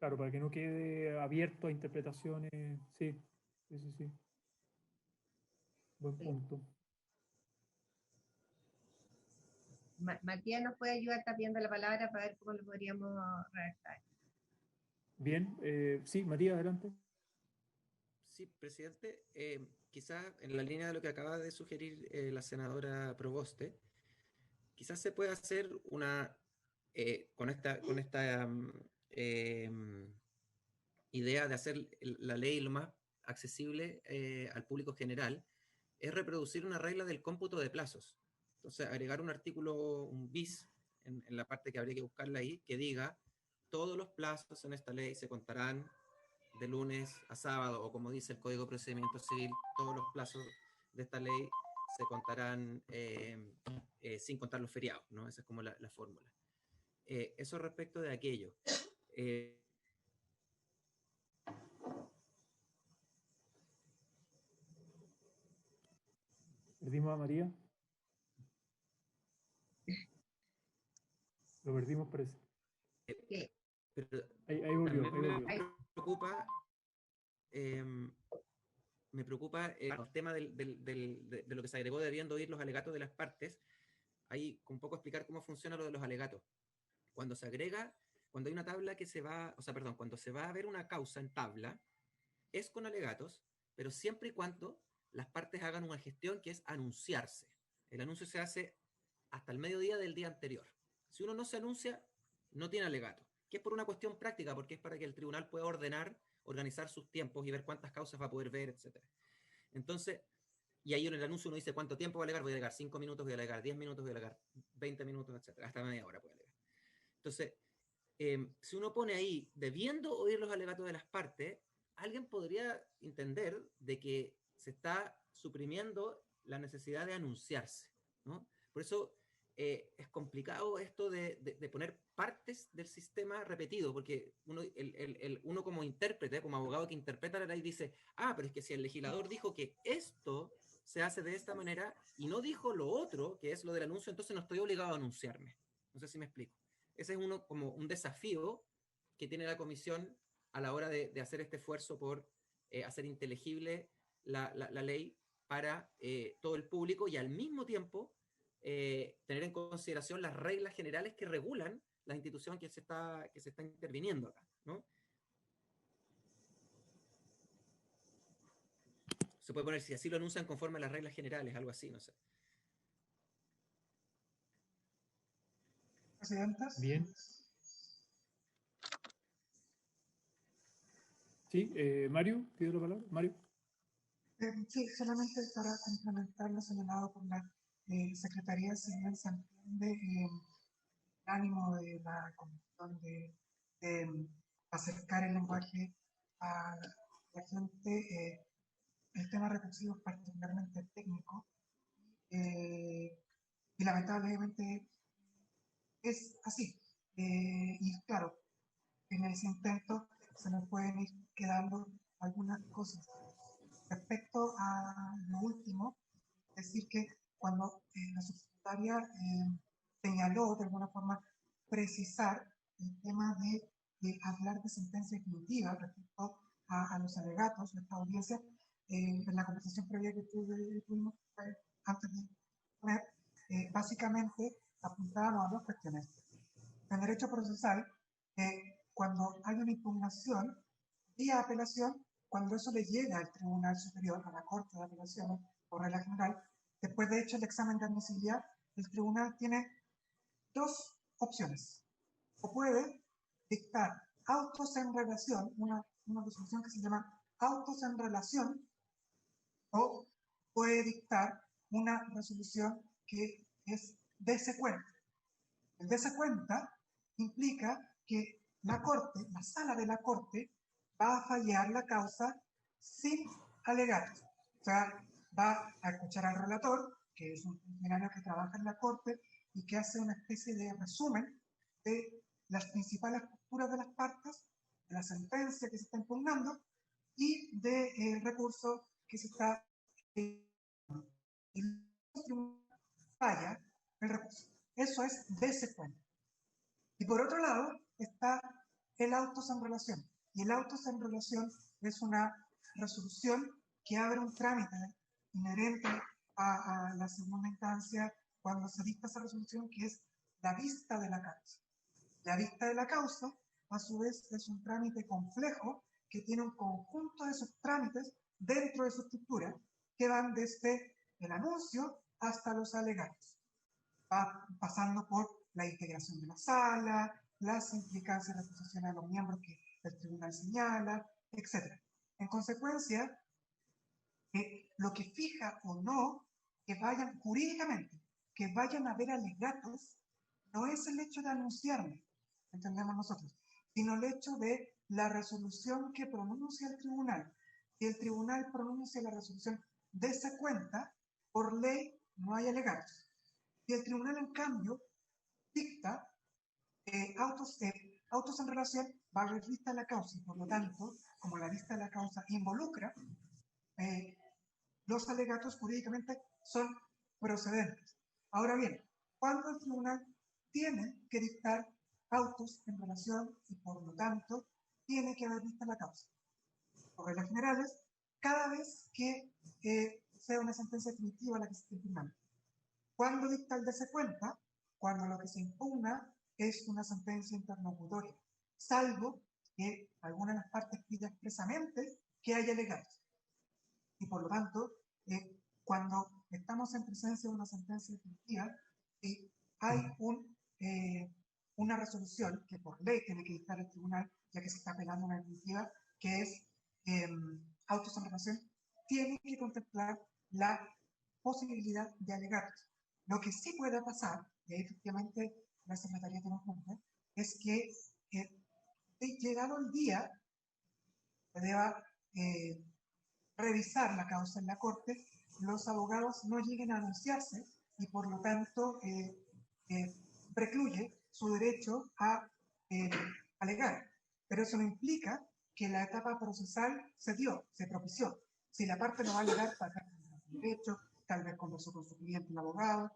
claro, para que no quede abierto a interpretaciones. Sí, sí, sí, sí. Buen punto. Matías nos puede ayudar tapiando la palabra para ver cómo lo podríamos redactar. Bien, sí, Matías, adelante. Sí, presidente, quizás en la línea de lo que acaba de sugerir la senadora Proboste, quizás se puede hacer una, con esta idea de hacer la ley lo más accesible al público general, es reproducir una regla del cómputo de plazos. Entonces, agregar un artículo, un bis, en la parte que habría que buscarla ahí, que diga, todos los plazos en esta ley se contarán de lunes a sábado, o como dice el Código de Procedimiento Civil, todos los plazos de esta ley se contarán sin contar los feriados, ¿no? Esa es como la fórmula. Eso respecto de aquello. ¿Perdimos a María? Lo perdimos, parece. Pero Ahí volvió, ahí volvió. Me preocupa el tema de lo que se agregó debiendo oír los alegatos de las partes. Ahí un poco explicar cómo funciona lo de los alegatos. Cuando se agrega, cuando hay una tabla que se va, cuando se va a ver una causa en tabla, es con alegatos, pero siempre y cuando las partes hagan una gestión que es anunciarse. El anuncio se hace hasta el mediodía del día anterior. Si uno no se anuncia, no tiene alegato, que es por una cuestión práctica, porque es para que el tribunal pueda organizar sus tiempos y ver cuántas causas va a poder ver, etc. Entonces, y ahí en el anuncio uno dice cuánto tiempo va a alegar, voy a alegar 5 minutos, voy a alegar 10 minutos, voy a alegar 20 minutos, etc. Hasta media hora puede alegar. Entonces, si uno pone ahí, debiendo oír los alegatos de las partes, alguien podría entender de que se está suprimiendo la necesidad de anunciarse, ¿no? Por eso es complicado esto de poner partes del sistema repetido, porque uno como intérprete, como abogado que interpreta la ley dice, pero es que si el legislador dijo que esto se hace de esta manera y no dijo lo otro, que es lo del anuncio, entonces no estoy obligado a anunciarme. No sé si me explico. Ese es como un desafío que tiene la comisión a la hora de hacer este esfuerzo por hacer inteligible la ley para todo el público y al mismo tiempo tener en consideración las reglas generales que regulan la institución que se está interviniendo acá, ¿no? Se puede poner si así lo anuncian conforme a las reglas generales, algo así, no sé. ¿Presidentas? Bien. Sí, Mario, pido la palabra. Mario. Sí, solamente para complementar lo señalado por la Secretaría, si bien se entiende el ánimo de la Comisión de acercar el lenguaje a la gente, el tema recursivo es particularmente técnico y lamentablemente es así. Y claro, en ese intento se nos pueden ir quedando algunas cosas. Respecto a lo último, decir que cuando la subsecretaria señaló de alguna forma precisar el tema de hablar de sentencia definitiva respecto a los alegatos de esta audiencia, en la conversación previa que tuvimos antes de poner, básicamente apuntábamos a dos cuestiones. En derecho procesal, cuando hay una impugnación vía apelación, cuando eso le llega al Tribunal Superior, a la Corte de Apelaciones, por regla general, después de hecho el examen de admisibilidad, el tribunal tiene dos opciones. O puede dictar autos en relación, una resolución que se llama autos en relación, o puede dictar una resolución que es dese cuenta. El dese cuenta implica que la Corte, la sala de la Corte, va a fallar la causa sin alegatos. O sea, va a escuchar al relator, que es un funcionario que trabaja en la Corte y que hace una especie de resumen de las principales posturas de las partes, de la sentencia que se está impugnando y del recurso que se está y falla el recurso. Eso es dese cuenta. Y por otro lado está el autos en relación. Y el autos en relación es una resolución que abre un trámite inherente a la segunda instancia cuando se dicta esa resolución, que es la vista de la causa. La vista de la causa, a su vez, es un trámite complejo que tiene un conjunto de subtrámites dentro de su estructura que van desde el anuncio hasta los alegatos, pasando por la integración de la sala, las implicancias de acusación a los miembros que el tribunal señala, etc. En consecuencia, lo que fija o no que vayan jurídicamente, que vayan a haber alegatos, no es el hecho de anunciarme, entendemos nosotros, sino el hecho de la resolución que pronuncia el tribunal. Si el tribunal pronuncia la resolución de esa cuenta, por ley no hay alegatos. Si el tribunal, en cambio, dicta autos en relación, va a haber vista la causa, y por lo tanto, como la vista de la causa involucra, los alegatos jurídicamente son procedentes. Ahora bien, cuando el tribunal tiene que dictar autos en relación y por lo tanto tiene que haber vista la causa. Por reglas generales, cada vez que sea una sentencia definitiva la que se esté impugnando. Cuando dicta el de cuenta, cuando lo que se impugna es una sentencia interlocutoria, salvo que alguna de las partes pida expresamente que haya alegatos. Y por lo tanto, cuando estamos en presencia de una sentencia definitiva, hay una resolución que por ley tiene que dictar el tribunal, ya que se está apelando a una definitiva, que es autos en relación, tiene que contemplar la posibilidad de alegatos. Lo que sí puede pasar, y ahí efectivamente la Secretaría tiene un punto, es que llegado el día, se deba revisar la causa en la Corte, los abogados no lleguen a anunciarse y por lo tanto precluye su derecho a alegar. Pero eso no implica que la etapa procesal se propició. Si la parte no va a alegar, tal vez no derecho, tal vez conversó con su cliente, el abogado,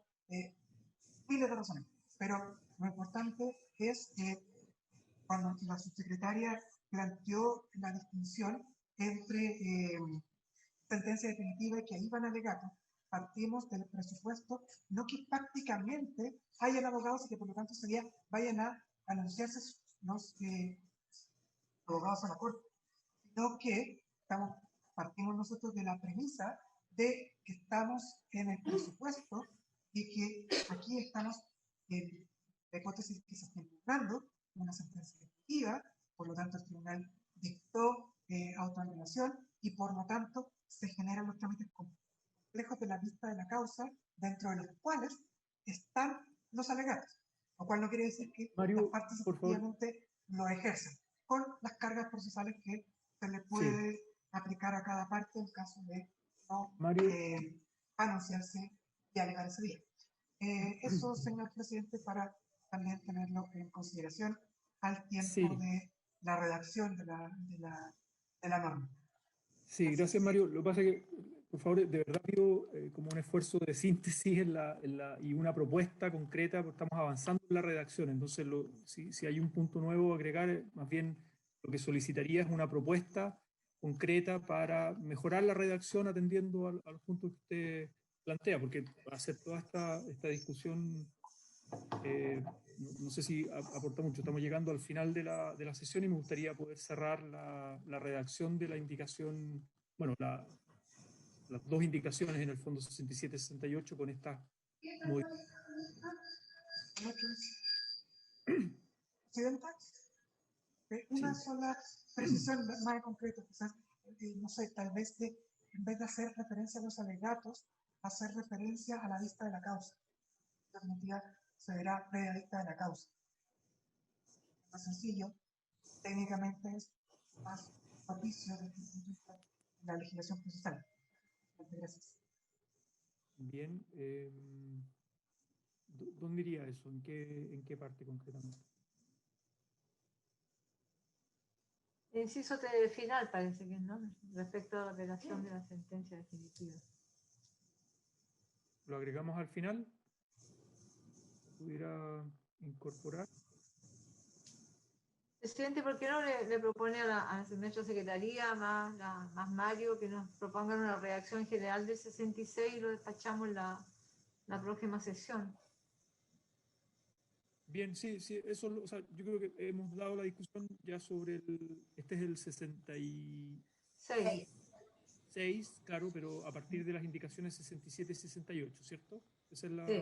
miles de razones. Pero lo importante es que cuando la subsecretaria planteó la distinción entre sentencia definitiva y que ahí van alegatos, partimos del presupuesto, no que prácticamente hayan abogados y que por lo tanto vayan a anunciarse los abogados a la Corte, sino que partimos nosotros de la premisa de que estamos en el presupuesto y que aquí estamos en la hipótesis que se está impugnando una sentencia definitiva, por lo tanto el tribunal dictó autoanulación y por lo tanto se generan los trámites complejos de la vista de la causa, dentro de los cuales están los alegatos, lo cual no quiere decir que Mario, las partes efectivamente lo ejercen, con las cargas procesales que se le puede aplicar a cada parte en caso de no anunciarse y alegar ese día. Eso, señor presidente, para también tenerlo en consideración al tiempo de la redacción de la norma. Sí, gracias Mario. Lo que pasa es que, por favor, de verdad pido como un esfuerzo de síntesis y una propuesta concreta, porque estamos avanzando en la redacción. Entonces, si hay un punto nuevo a agregar, más bien lo que solicitaría es una propuesta concreta para mejorar la redacción atendiendo a los puntos que usted plantea, porque hacer toda esta discusión, no sé si aporta mucho. Estamos llegando al final de la sesión y me gustaría poder cerrar la redacción de la indicación, bueno, las dos indicaciones en el fondo 67 y 68 con esta Presidenta, una sola precisión más concreta, quizás, no sé, tal vez en vez de hacer referencia a los alegatos, hacer referencia a la vista de la causa. En definitiva, se verá previa vista de la causa. Más sencillo, técnicamente es más propicio desde el punto de vista de la legislación procesal. Gracias. Bien. ¿Dónde iría eso? ¿En qué parte concretamente? Inciso final parece que, ¿no? Respecto a la redacción de la sentencia definitiva. ¿Lo agregamos al final? ¿Pudiera incorporar? Presidente, ¿por qué no le propone a nuestra secretaría, más Mario, que nos propongan una redacción general del 66 y lo despachamos la próxima sesión? Bien, sí, eso, o sea, yo creo que hemos dado la discusión ya sobre este es el 66. 6, claro, pero a partir de las indicaciones 67 y 68, ¿cierto? Esa es la... Sí,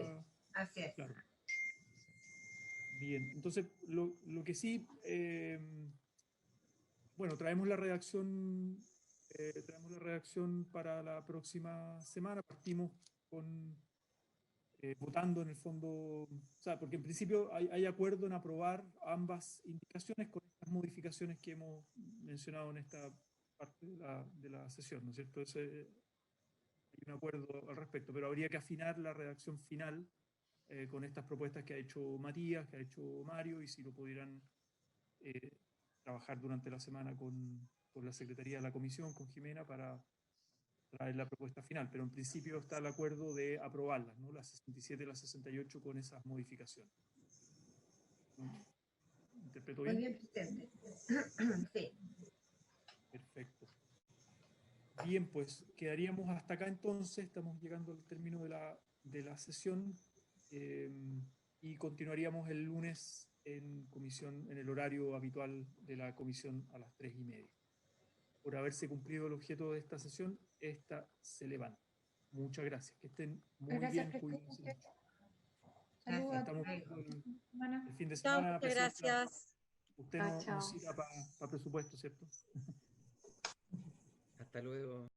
así es. Claro. Bien, entonces lo que sí, bueno, traemos la redacción para la próxima semana. Partimos con votando en el fondo, o sea, porque en principio hay acuerdo en aprobar ambas indicaciones con estas modificaciones que hemos mencionado en esta parte de la sesión, ¿no es cierto? Hay un acuerdo al respecto, pero habría que afinar la redacción final con estas propuestas que ha hecho Matías, que ha hecho Mario, y si lo pudieran trabajar durante la semana con la Secretaría de la Comisión, con Jimena, para traer la propuesta final. Pero en principio está el acuerdo de aprobarlas, ¿no? Las 67 y las 68 con esas modificaciones. ¿No? ¿Interpreto bien? Muy bien, presidente. Sí. Perfecto. Bien, pues quedaríamos hasta acá entonces. Estamos llegando al término de la sesión y continuaríamos el lunes en comisión, en el horario habitual de la comisión a las 3:30. Por haberse cumplido el objeto de esta sesión, esta se levanta. Muchas gracias. Que estén muy Gracias, bien. Cuídense presidente. mucho. Saludos a Estamos todos. viendo el Semana. fin de Chao, semana, muchas presidenta. gracias. Usted Chao, nos chao. cita para presupuesto, ¿cierto? Hasta luego.